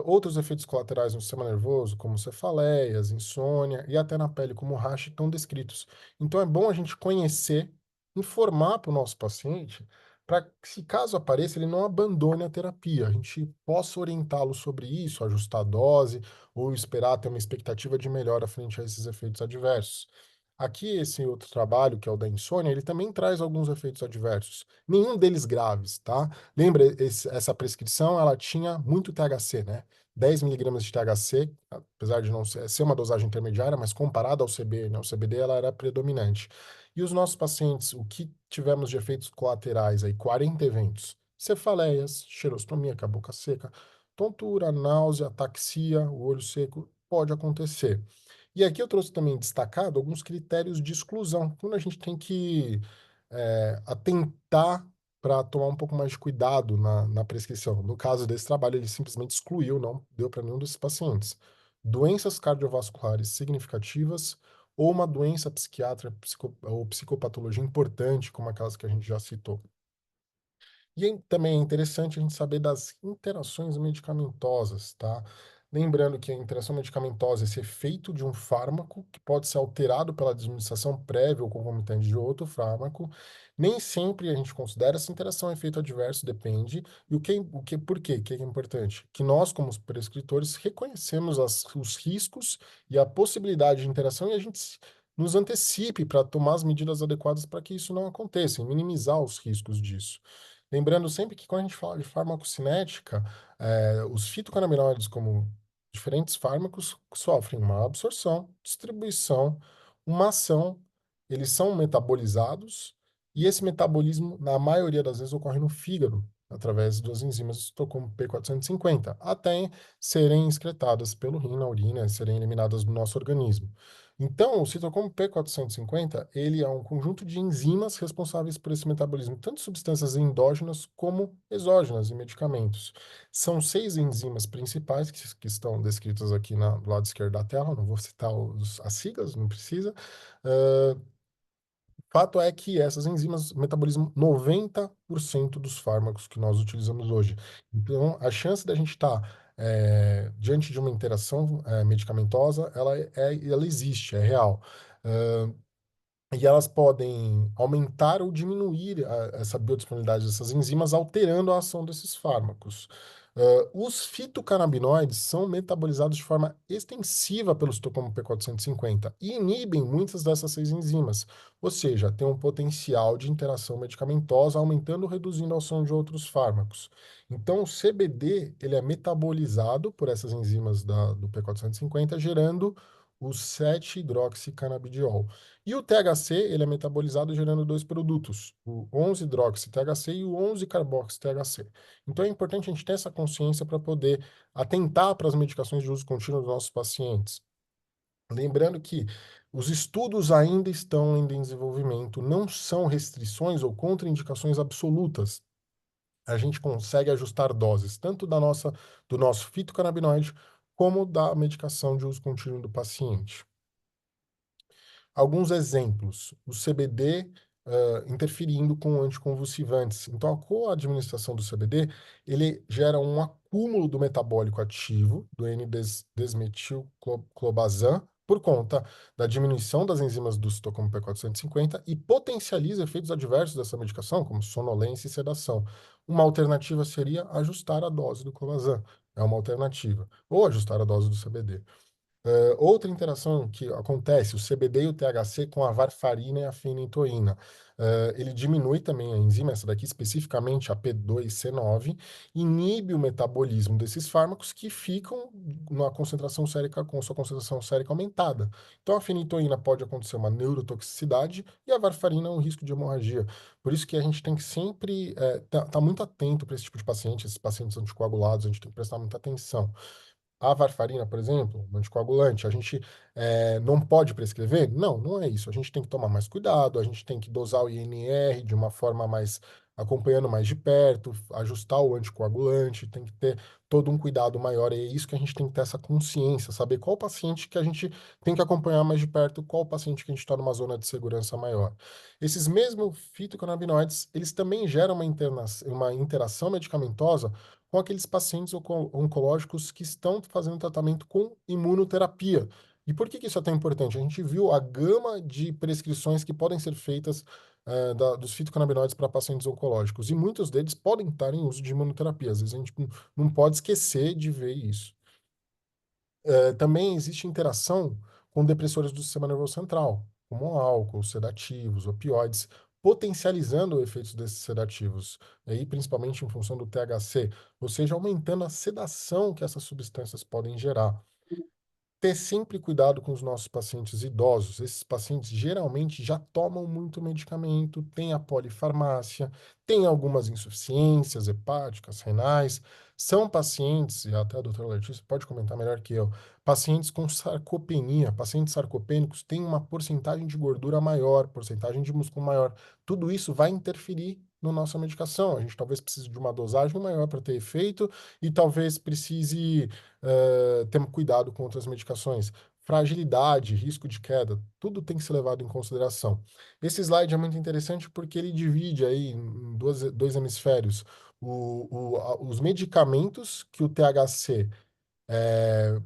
Outros efeitos colaterais no sistema nervoso, como cefaleias, insônia e até na pele, como racha, estão descritos. Então, é bom a gente conhecer, informar para o nosso paciente, para que, se caso apareça, ele não abandone a terapia. A gente possa orientá-lo sobre isso, ajustar a dose, ou esperar ter uma expectativa de melhora frente a esses efeitos adversos. Aqui, esse outro trabalho, que é o da insônia, ele também traz alguns efeitos adversos. Nenhum deles graves, tá? Lembra, essa prescrição, ela tinha muito THC, né? 10 miligramas de THC, apesar de não ser uma dosagem intermediária, mas comparada ao CB, né? O CBD, ela era predominante. E os nossos pacientes, o que tivemos de efeitos colaterais aí? 40 eventos. Cefaleias, xerostomia, com a boca seca, tontura, náusea, ataxia, o olho seco, pode acontecer. E aqui eu trouxe também destacado alguns critérios de exclusão, quando a gente tem que atentar para tomar um pouco mais de cuidado na prescrição. No caso desse trabalho, ele simplesmente excluiu, não deu para nenhum desses pacientes. Doenças cardiovasculares significativas ou uma doença psiquiátrica ou psicopatologia importante, como aquelas que a gente já citou. Também é interessante a gente saber das interações medicamentosas, tá? Lembrando que a interação medicamentosa é esse efeito de um fármaco que pode ser alterado pela administração prévia ou concomitante de outro fármaco. Nem sempre a gente considera essa interação efeito adverso, depende. E por quê? O que é importante? Que nós, como os prescritores, reconhecemos os riscos e a possibilidade de interação e a gente nos antecipe para tomar as medidas adequadas para que isso não aconteça, e minimizar os riscos disso. Lembrando sempre que quando a gente fala de farmacocinética, os fitocannabinoides, como diferentes fármacos, sofrem uma absorção, distribuição, uma ação, eles são metabolizados, e esse metabolismo, na maioria das vezes, ocorre no fígado, através das enzimas como P450, até serem excretadas pelo rim na urina, e serem eliminadas do nosso organismo. Então, o citocromo P450, ele é um conjunto de enzimas responsáveis por esse metabolismo, tanto de substâncias endógenas como exógenas em medicamentos. São 6 enzimas principais que estão descritas aqui do lado esquerdo da tela, não vou citar as siglas, não precisa. Uh, Fato é que essas enzimas metabolizam 90% dos fármacos que nós utilizamos hoje. Então, a chance da gente estar diante de uma interação medicamentosa, ela existe, é real. E elas podem aumentar ou diminuir essa biodisponibilidade dessas enzimas, alterando a ação desses fármacos. Os fitocannabinoides são metabolizados de forma extensiva pelo citocromo P450 e inibem muitas dessas 6 enzimas, ou seja, tem um potencial de interação medicamentosa, aumentando ou reduzindo a ação de outros fármacos. Então, o CBD ele é metabolizado por essas enzimas do P450, gerando o 7-hidroxicanabidiol. E o THC, ele é metabolizado gerando dois produtos, o 11-hidroxi-THC e o 11-carboxy-THC. Então é importante a gente ter essa consciência para poder atentar para as medicações de uso contínuo dos nossos pacientes. Lembrando que os estudos ainda estão em desenvolvimento, não são restrições ou contraindicações absolutas. A gente consegue ajustar doses, tanto do nosso fitocannabinoide, como da medicação de uso contínuo do paciente. Alguns exemplos. O CBD, interferindo com anticonvulsivantes. Então, a coadministração do CBD, ele gera um acúmulo do metabólico ativo, do N-desmetilclobazam, por conta da diminuição das enzimas do citocromo P450 e potencializa efeitos adversos dessa medicação, como sonolência e sedação. Uma alternativa seria ajustar a dose do clobazam. É uma alternativa. Ou ajustar a dose do CBD. Outra interação que acontece, o CBD e o THC com a varfarina e a fenytoína. Ele diminui também a enzima, essa daqui especificamente a P2C9, inibe o metabolismo desses fármacos que ficam na concentração sérica, com sua concentração sérica aumentada. Então a fenytoína pode acontecer uma neurotoxicidade e a varfarina um risco de hemorragia. Por isso que a gente tem que sempre tá muito atento para esse tipo de paciente, esses pacientes anticoagulados, a gente tem que prestar muita atenção. A varfarina, por exemplo, um anticoagulante, a gente não pode prescrever? Não, não é isso. A gente tem que tomar mais cuidado, a gente tem que dosar o INR de uma forma mais, acompanhando mais de perto, ajustar o anticoagulante, tem que ter todo um cuidado maior. E é isso que a gente tem que ter essa consciência, saber qual paciente que a gente tem que acompanhar mais de perto, qual paciente que a gente está numa zona de segurança maior. Esses mesmos fitocannabinoides, eles também geram uma interação medicamentosa com aqueles pacientes oncológicos que estão fazendo tratamento com imunoterapia. E por que que isso é tão importante? A gente viu a gama de prescrições que podem ser feitas dos fitocannabinoides para pacientes oncológicos, e muitos deles podem estar em uso de imunoterapia. Às vezes a gente não pode esquecer de ver isso. Também existe interação com depressores do sistema nervoso central, como álcool, sedativos, opioides, potencializando os efeitos desses sedativos, aí principalmente em função do THC, ou seja, aumentando a sedação que essas substâncias podem gerar. Ter sempre cuidado com os nossos pacientes idosos. Esses pacientes geralmente já tomam muito medicamento, têm a polifarmácia, têm algumas insuficiências hepáticas, renais. São pacientes, e até a doutora Letícia pode comentar melhor que eu, pacientes com sarcopenia. Pacientes sarcopênicos têm uma porcentagem de gordura maior, porcentagem de músculo maior. Tudo isso vai interferir na nossa medicação. A gente talvez precise de uma dosagem maior para ter efeito e talvez precise ter cuidado com outras medicações. Fragilidade, risco de queda, tudo tem que ser levado em consideração. Esse slide é muito interessante porque ele divide aí em dois hemisférios os medicamentos que o THC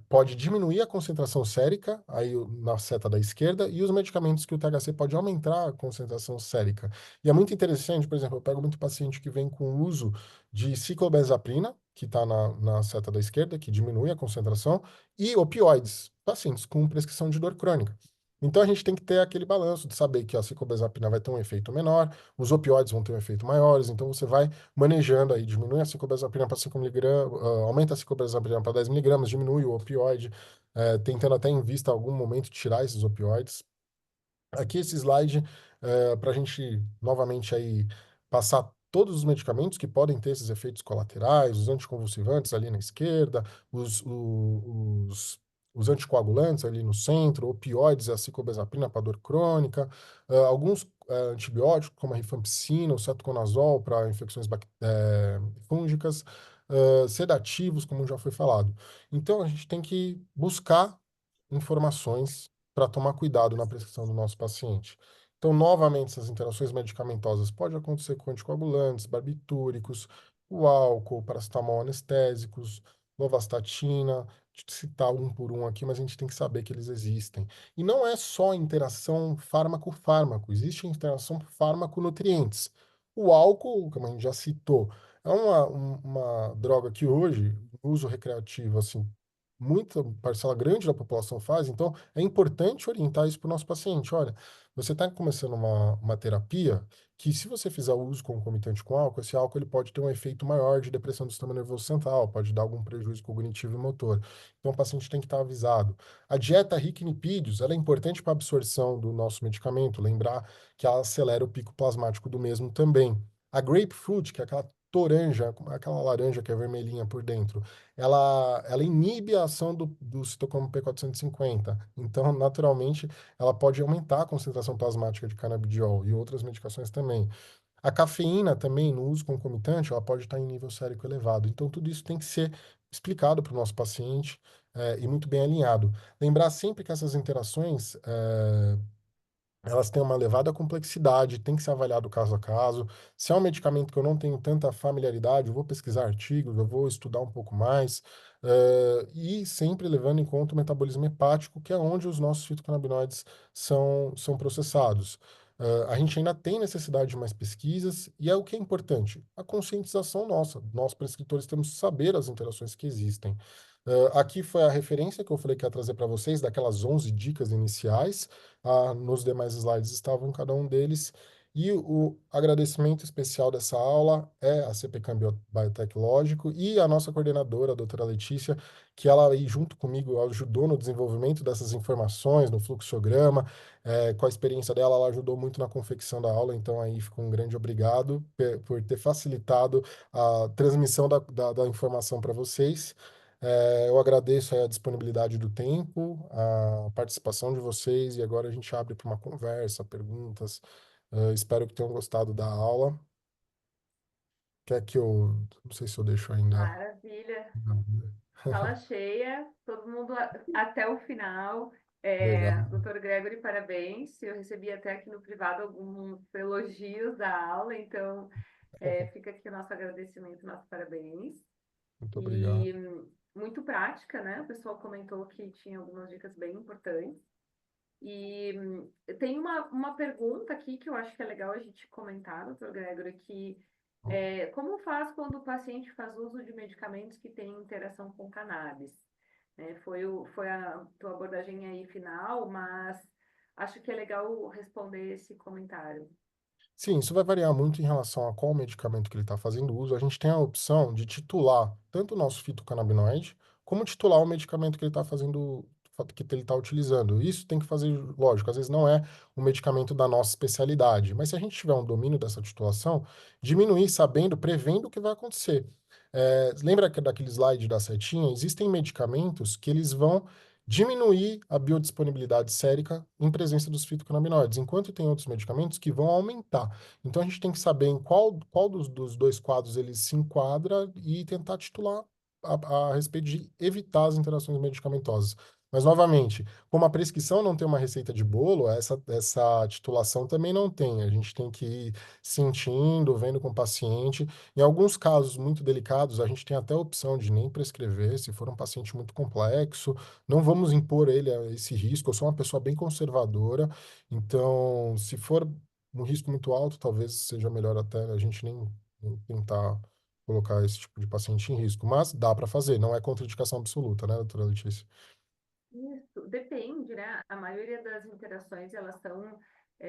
pode diminuir a concentração sérica, aí na seta da esquerda, e os medicamentos que o THC pode aumentar a concentração sérica. E é muito interessante, por exemplo, eu pego muito paciente que vem com o uso de ciclobenzaprina, que está na seta da esquerda, que diminui a concentração, e opioides, pacientes com prescrição de dor crônica. Então a gente tem que ter aquele balanço de saber que a ciclobenzaprina vai ter um efeito menor, os opioides vão ter um efeito maiores, então você vai manejando aí, diminui a ciclobenzaprina para 5 miligramas, aumenta a ciclobenzaprina para 10 miligramas, diminui o opioide, tentando até em vista algum momento tirar esses opioides. Aqui esse slide para a gente novamente aí passar todos os medicamentos que podem ter esses efeitos colaterais, os anticonvulsivantes ali na esquerda, os anticoagulantes ali no centro, opioides, a ciclobenzaprina para dor crônica, alguns antibióticos como a rifampicina, o cetoconazol para infecções fúngicas, sedativos, como já foi falado. Então a gente tem que buscar informações para tomar cuidado na prescrição do nosso paciente. Então, novamente, essas interações medicamentosas podem acontecer com anticoagulantes, barbitúricos, o álcool, paracetamol anestésicos, lovastatina, citar um por um aqui, mas a gente tem que saber que eles existem. E não é só interação fármaco-fármaco, existe interação fármaco-nutrientes. O álcool, como a gente já citou, é uma droga que hoje, uso recreativo, assim, muita parcela grande da população faz, então é importante orientar isso para o nosso paciente. Olha, você está começando uma terapia que, se você fizer o uso concomitante com álcool, esse álcool ele pode ter um efeito maior de depressão do sistema nervoso central, pode dar algum prejuízo cognitivo e motor. Então o paciente tem que estar avisado. A dieta rica em lipídios, ela é importante para a absorção do nosso medicamento, lembrar que ela acelera o pico plasmático do mesmo também. A grapefruit, que é aquela toranja, aquela laranja que é vermelhinha por dentro, ela inibe a ação do citocromo P450. Então, naturalmente, ela pode aumentar a concentração plasmática de canabidiol e outras medicações também. A cafeína também, no uso concomitante, ela pode estar em nível sérico elevado. Então, tudo isso tem que ser explicado para o nosso paciente e muito bem alinhado. Lembrar sempre que essas interações elas têm uma elevada complexidade, tem que ser avaliado caso a caso. Se é um medicamento que eu não tenho tanta familiaridade, eu vou pesquisar artigos, eu vou estudar um pouco mais, e sempre levando em conta o metabolismo hepático, que é onde os nossos fitocannabinoides são processados. A gente ainda tem necessidade de mais pesquisas, e é o que é importante, a conscientização nossa. Nós, prescritores, temos que saber as interações que existem. Aqui foi a referência que eu falei que ia trazer para vocês, daquelas 11 dicas iniciais. Nos demais slides estavam cada um deles. E o agradecimento especial dessa aula é a CPCAM Biotecnológico e a nossa coordenadora, a doutora Letícia, que ela aí junto comigo ajudou no desenvolvimento dessas informações, no fluxograma, com a experiência dela, ela ajudou muito na confecção da aula, então aí fica um grande obrigado por ter facilitado a transmissão da informação para vocês. Eu agradeço aí a disponibilidade do tempo, a participação de vocês, e agora a gente abre para uma conversa, perguntas. Espero que tenham gostado da aula. Quer que eu. Não sei se eu deixo ainda. Maravilha. Sala cheia, todo mundo até o final. Legal. Doutor Gregory, parabéns. Eu recebi até aqui no privado alguns elogios da aula, então fica aqui o nosso agradecimento, nosso parabéns. Muito obrigado. E muito prática, né? O pessoal comentou que tinha algumas dicas bem importantes. E tem uma pergunta aqui que eu acho que é legal a gente comentar, doutor Gregory, que como faz quando o paciente faz uso de medicamentos que têm interação com cannabis? Foi a tua abordagem aí final, mas acho que é legal responder esse comentário. Sim, isso vai variar muito em relação a qual medicamento que ele está fazendo uso. A gente tem a opção de titular tanto o nosso fitocannabinoide, como titular o medicamento que ele está fazendo, que ele está utilizando. Isso tem que fazer, lógico, às vezes não é um medicamento da nossa especialidade, mas se a gente tiver um domínio dessa titulação, diminuir sabendo, prevendo o que vai acontecer. Lembra daquele slide da setinha? Existem medicamentos que eles vão diminuir a biodisponibilidade sérica em presença dos fitocannabinoides, enquanto tem outros medicamentos que vão aumentar. Então a gente tem que saber em qual dos dois quadros ele se enquadra e tentar titular a respeito de evitar as interações medicamentosas. Mas, novamente, como a prescrição não tem uma receita de bolo, essa titulação também não tem. A gente tem que ir sentindo, vendo com o paciente. Em alguns casos muito delicados, a gente tem até a opção de nem prescrever, se for um paciente muito complexo, não vamos impor ele a esse risco. Eu sou uma pessoa bem conservadora, então, se for um risco muito alto, talvez seja melhor até a gente nem tentar colocar esse tipo de paciente em risco. Mas dá para fazer, não é contraindicação absoluta, né, doutora Letícia? Isso, depende, né? A maioria das interações, elas são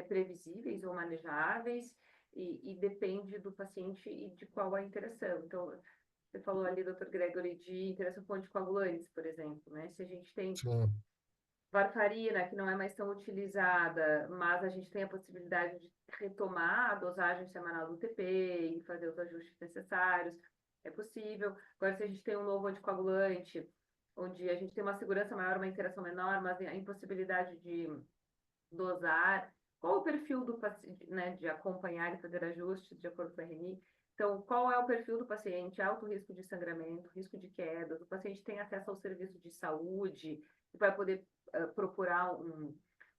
previsíveis ou manejáveis e depende do paciente e de qual a interação. Então, você falou ali, doutor Gregory, de interação com anticoagulantes, por exemplo, né? Se a gente tem Sim, varfarina, que não é mais tão utilizada, mas a gente tem a possibilidade de retomar a dosagem semanal do TP e fazer os ajustes necessários, é possível. Agora, se a gente tem um novo anticoagulante, onde a gente tem uma segurança maior, uma interação menor, mas a impossibilidade de dosar, qual o perfil do paciente, né, de acompanhar e fazer ajustes de acordo com a RNI. Então, qual é o perfil do paciente? Alto risco de sangramento, risco de quedas, o paciente tem acesso ao serviço de saúde, vai poder procurar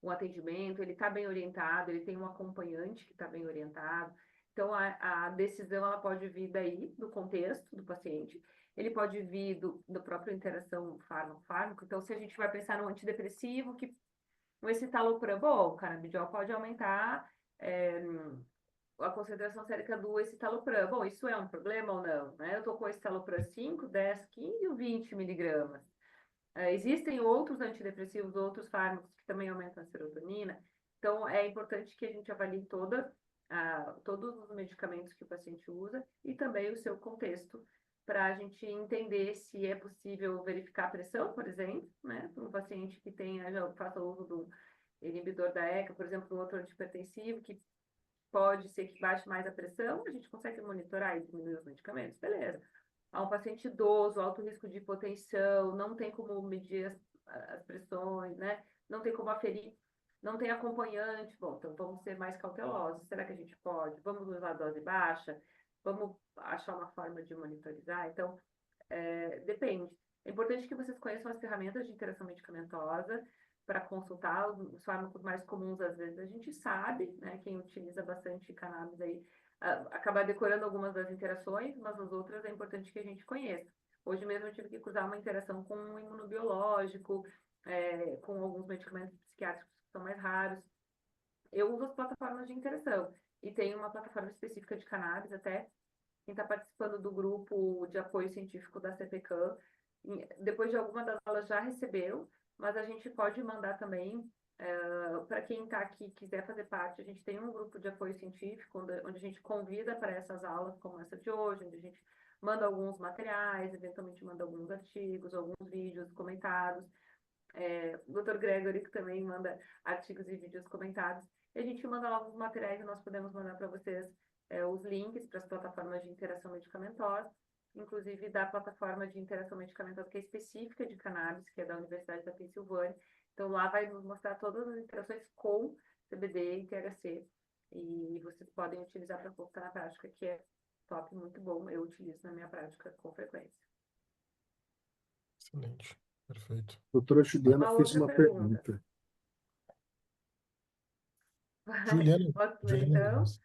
um atendimento, ele está bem orientado, ele tem um acompanhante que está bem orientado. Então, a decisão ela pode vir daí, do contexto do paciente, ele pode vir do próprio interação fármaco-fármaco. Então, se a gente vai pensar no antidepressivo, que o escitalopram, bom, o canabidiol pode aumentar a concentração sérica do escitalopram. Bom, isso é um problema ou não? Né? Eu estou com o escitalopram 5, 10, 15 ou 20 miligramas. Existem outros antidepressivos, outros fármacos que também aumentam a serotonina. Então, é importante que a gente avalie todos os medicamentos que o paciente usa e também o seu contexto, para a gente entender se é possível verificar a pressão, por exemplo, né? Para um paciente que já faça uso do inibidor da ECA, por exemplo, um outro antipertensivo, que pode ser que baixe mais a pressão, a gente consegue monitorar e diminuir os medicamentos, beleza. A um paciente idoso, alto risco de hipotensão, não tem como medir as pressões, né? Não tem como aferir, não tem acompanhante. Bom, então vamos ser mais cautelosos. Será que a gente pode? Vamos usar a dose baixa? Vamos achar uma forma de monitorizar? Então, depende. É importante que vocês conheçam as ferramentas de interação medicamentosa, para consultar os fármacos mais comuns, às vezes a gente sabe, né, quem utiliza bastante cannabis aí, acaba decorando algumas das interações, mas as outras é importante que a gente conheça. Hoje mesmo eu tive que cruzar uma interação com um imunobiológico, com alguns medicamentos psiquiátricos que são mais raros. Eu uso as plataformas de interação e tem uma plataforma específica de cannabis até. Quem está participando do grupo de apoio científico da CPCAM, depois de alguma das aulas já recebeu, mas a gente pode mandar também para quem está aqui quiser fazer parte. A gente tem um grupo de apoio científico onde a gente convida para essas aulas, como essa de hoje, onde a gente manda alguns materiais, eventualmente manda alguns artigos, alguns vídeos comentados. O Dr. Gregory que também manda artigos e vídeos comentados. E a gente manda lá alguns materiais e nós podemos mandar para vocês os links para as plataformas de interação medicamentosa, inclusive da plataforma de interação medicamentosa que é específica de cannabis, que é da Universidade da Pensilvânia. Então lá vai nos mostrar todas as interações com CBD e THC e vocês podem utilizar para colocar na prática, que é top, muito bom. Eu utilizo na minha prática com frequência. Excelente, perfeito. Doutora Juliana Uma fez outra uma pergunta. pergunta. Juliana, Posso ler, Juliana então? Gross.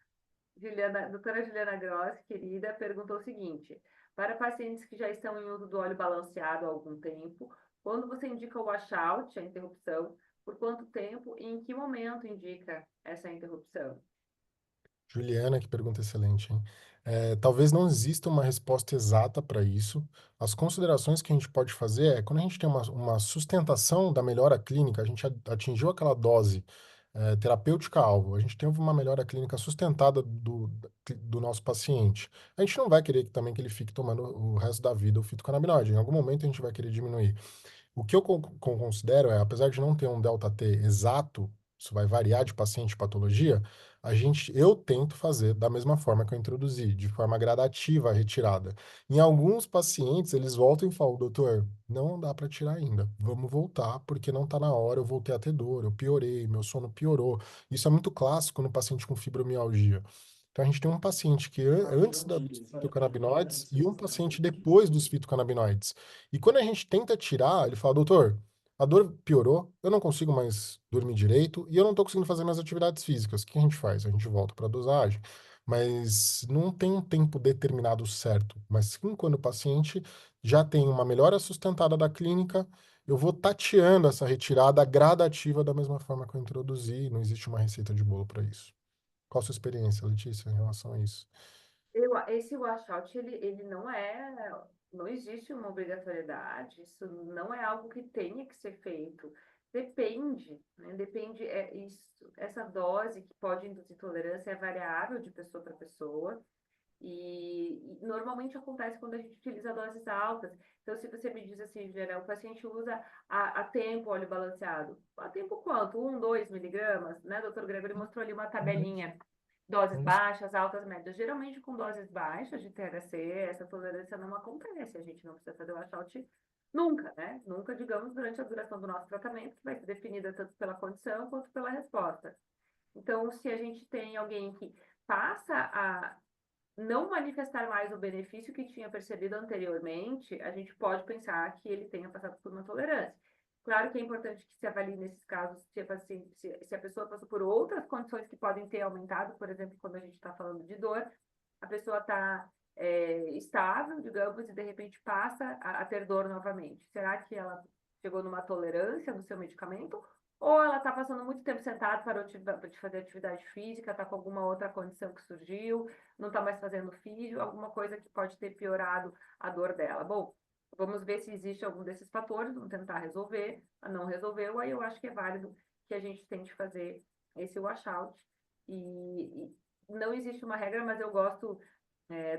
Doutora Juliana Gross, querida, perguntou o seguinte: para pacientes que já estão em uso do óleo balanceado há algum tempo, quando você indica o washout, a interrupção, por quanto tempo e em que momento indica essa interrupção? Juliana, que pergunta excelente, hein? Talvez não exista uma resposta exata para isso. As considerações que a gente pode fazer é quando a gente tem uma sustentação da melhora clínica, a gente atingiu aquela dose terapêutica-alvo, a gente teve uma melhora clínica sustentada do nosso paciente. A gente não vai querer também que ele fique tomando o resto da vida o fitocannabinoide. Em algum momento a gente vai querer diminuir. O que eu considero apesar de não ter um delta T exato, isso vai variar de paciente e patologia, eu tento fazer da mesma forma que eu introduzi, de forma gradativa a retirada. Em alguns pacientes, eles voltam e falam, doutor, não dá para tirar ainda, vamos voltar, porque não está na hora, eu voltei a ter dor, eu piorei, meu sono piorou. Isso é muito clássico no paciente com fibromialgia. Então, a gente tem um paciente que antes dos fitocannabinoides e um paciente depois dos fitocannabinoides. E quando a gente tenta tirar, ele fala, doutor, a dor piorou, eu não consigo mais dormir direito e eu não estou conseguindo fazer minhas atividades físicas. O que a gente faz? A gente volta para a dosagem. Mas não tem um tempo determinado certo. Mas sim, quando o paciente já tem uma melhora sustentada da clínica, eu vou tateando essa retirada gradativa da mesma forma que eu introduzi. Não existe uma receita de bolo para isso. Qual a sua experiência, Letícia, em relação a isso? Esse washout, ele não existe uma obrigatoriedade, isso não é algo que tenha que ser feito. Depende, né? Depende, essa dose que pode induzir tolerância é variável de pessoa para pessoa e normalmente acontece quando a gente utiliza doses altas. Então, se você me diz assim, geral, o paciente usa a tempo óleo balanceado. A tempo quanto? 1, 2 miligramas, né? O doutor Gregory mostrou ali uma tabelinha. Doses baixas, altas, médias. Geralmente, com doses baixas de THC, essa tolerância não acontece. A gente não precisa fazer o washout nunca, né? Nunca, digamos, durante a duração do nosso tratamento, que vai ser definida tanto pela condição quanto pela resposta. Então, se a gente tem alguém que passa a não manifestar mais o benefício que tinha percebido anteriormente, a gente pode pensar que ele tenha passado por uma tolerância. Claro que é importante que se avalie nesses casos se a pessoa passou por outras condições que podem ter aumentado, por exemplo, quando a gente está falando de dor, a pessoa está estável, digamos, e de repente passa a ter dor novamente. Será que ela chegou numa tolerância no seu medicamento? Ou ela está passando muito tempo sentada, parou de fazer atividade física, está com alguma outra condição que surgiu, não está mais fazendo filho, alguma coisa que pode ter piorado a dor dela. Bom, vamos ver se existe algum desses fatores, vamos tentar resolver. Não resolveu, aí eu acho que é válido que a gente tente fazer esse washout. E não existe uma regra, mas eu gosto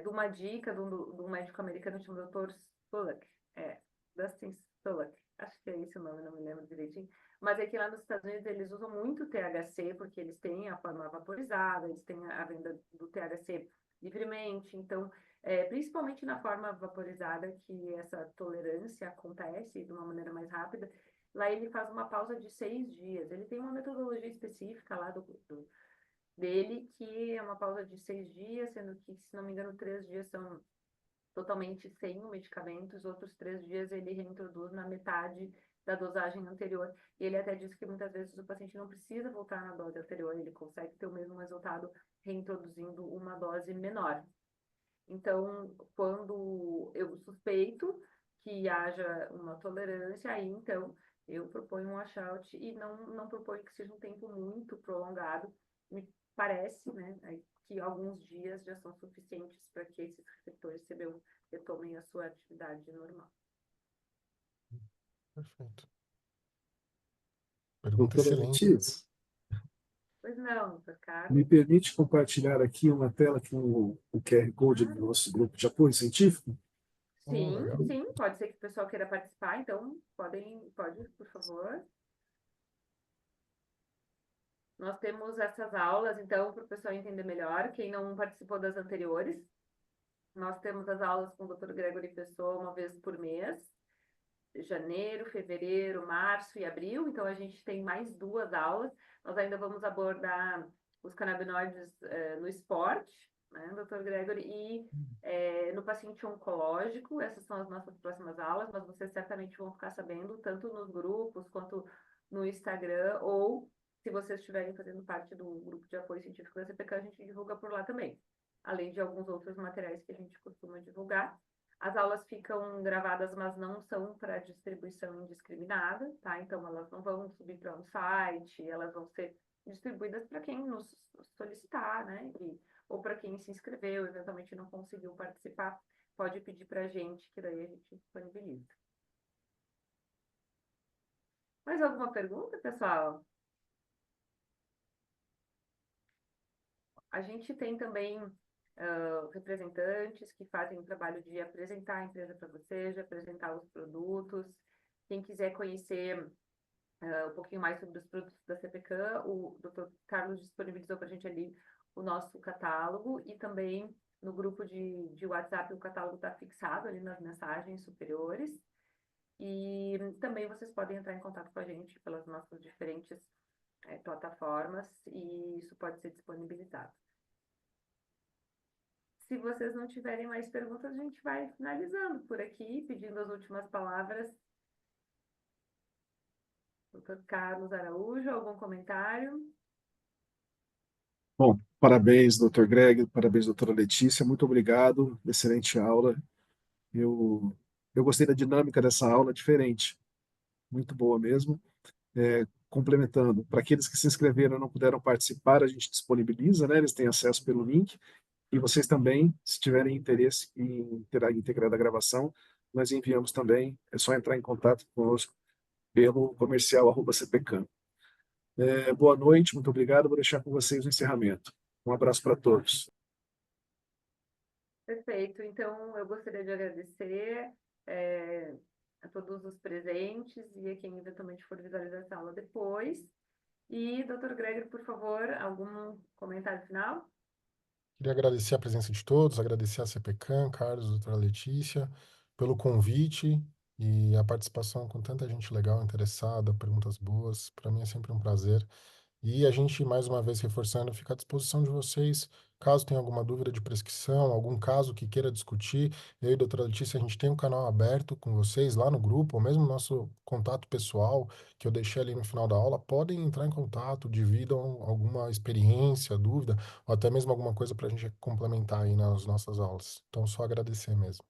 de uma dica de um médico americano chamado Dr. Sulak, Dustin Sulak, acho que é esse o nome, não me lembro direitinho, mas é que lá nos Estados Unidos eles usam muito THC, porque eles têm a forma vaporizada, eles têm a venda do THC livremente, então, principalmente na forma vaporizada, que essa tolerância acontece de uma maneira mais rápida, lá ele faz uma pausa de 6 dias, ele tem uma metodologia específica lá dele, que é uma pausa de 6 dias, sendo que, se não me engano, 3 dias são totalmente sem o medicamento, os outros 3 dias ele reintroduz na metade da dosagem anterior. E ele até disse que muitas vezes o paciente não precisa voltar na dose anterior, ele consegue ter o mesmo resultado reintroduzindo uma dose menor. Então, quando eu suspeito que haja uma tolerância, aí então eu proponho um washout e não proponho que seja um tempo muito prolongado. Me parece, né, que alguns dias já são suficientes para que esses receptores CB1 retomem a sua atividade normal. Perfeito. Pergunta Doutora excelente. Letícia, Pois não, doutor me Carlos? permite compartilhar aqui uma tela com o QR Code do nosso grupo de apoio científico? Sim, Legal. sim, pode ser que o pessoal queira participar, então pode, por favor. Nós temos essas aulas, então, para o pessoal entender melhor, quem não participou das anteriores, nós temos as aulas com o Dr. Gregory Pessoa uma vez por mês, janeiro, fevereiro, março e abril, então a gente tem mais 2 aulas. Nós ainda vamos abordar os canabinoides no esporte, né, Dr. Gregory, e no paciente oncológico. Essas são as nossas próximas aulas, mas vocês certamente vão ficar sabendo, tanto nos grupos quanto no Instagram, ou se vocês estiverem fazendo parte do grupo de apoio científico da CPK, a gente divulga por lá também, além de alguns outros materiais que a gente costuma divulgar. As aulas ficam gravadas, mas não são para distribuição indiscriminada, tá? Então, elas não vão subir para um site, elas vão ser distribuídas para quem nos solicitar, né? Ou para quem se inscreveu, eventualmente não conseguiu participar, pode pedir para a gente, que daí a gente disponibiliza. Mais alguma pergunta, pessoal? A gente tem também representantes que fazem o trabalho de apresentar a empresa para você, de apresentar os produtos. Quem quiser conhecer um pouquinho mais sobre os produtos da CPK, o Dr. Carlos disponibilizou para a gente ali o nosso catálogo e também no grupo de WhatsApp o catálogo está fixado ali nas mensagens superiores. E também vocês podem entrar em contato com a gente pelas nossas diferentes plataformas e isso pode ser disponibilizado. Se vocês não tiverem mais perguntas, a gente vai finalizando por aqui, pedindo as últimas palavras. Doutor Carlos Araújo, algum comentário? Bom, parabéns, doutor Greg, parabéns, doutora Letícia, muito obrigado, excelente aula. Eu gostei da dinâmica dessa aula, diferente, muito boa mesmo. Complementando, para aqueles que se inscreveram e não puderam participar, a gente disponibiliza, né? Eles têm acesso pelo link. E vocês também, se tiverem interesse em ter integrado a gravação, nós enviamos também. É só entrar em contato conosco pelo comercial@cpcam. Boa noite, muito obrigado. Vou deixar com vocês o encerramento. Um abraço para todos. Perfeito. Então, eu gostaria de agradecer a todos os presentes e a quem eventualmente for visualizar essa aula depois. E, doutor Gregory, por favor, algum comentário final? Queria agradecer a presença de todos, agradecer a CPCAM, Carlos, doutora Letícia, pelo convite e a participação com tanta gente legal, interessada, perguntas boas. Para mim é sempre um prazer. E a gente, mais uma vez reforçando, fica à disposição de vocês, caso tenha alguma dúvida de prescrição, algum caso que queira discutir. Eu e a doutora Letícia, a gente tem um canal aberto com vocês lá no grupo, ou mesmo nosso contato pessoal, que eu deixei ali no final da aula. Podem entrar em contato, dividam alguma experiência, dúvida, ou até mesmo alguma coisa para a gente complementar aí nas nossas aulas. Então, só agradecer mesmo.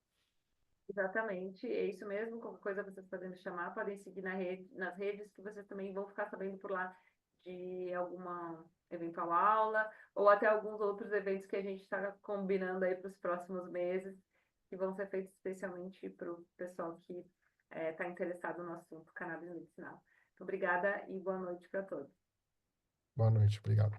Exatamente, é isso mesmo. Qualquer coisa vocês podem me chamar, podem seguir nas redes, que vocês também vão ficar sabendo por lá de alguma eventual aula, ou até alguns outros eventos que a gente está combinando aí para os próximos meses, que vão ser feitos especialmente para o pessoal que está interessado no assunto cannabis medicinal. Muito obrigada e boa noite para todos. Boa noite, obrigado.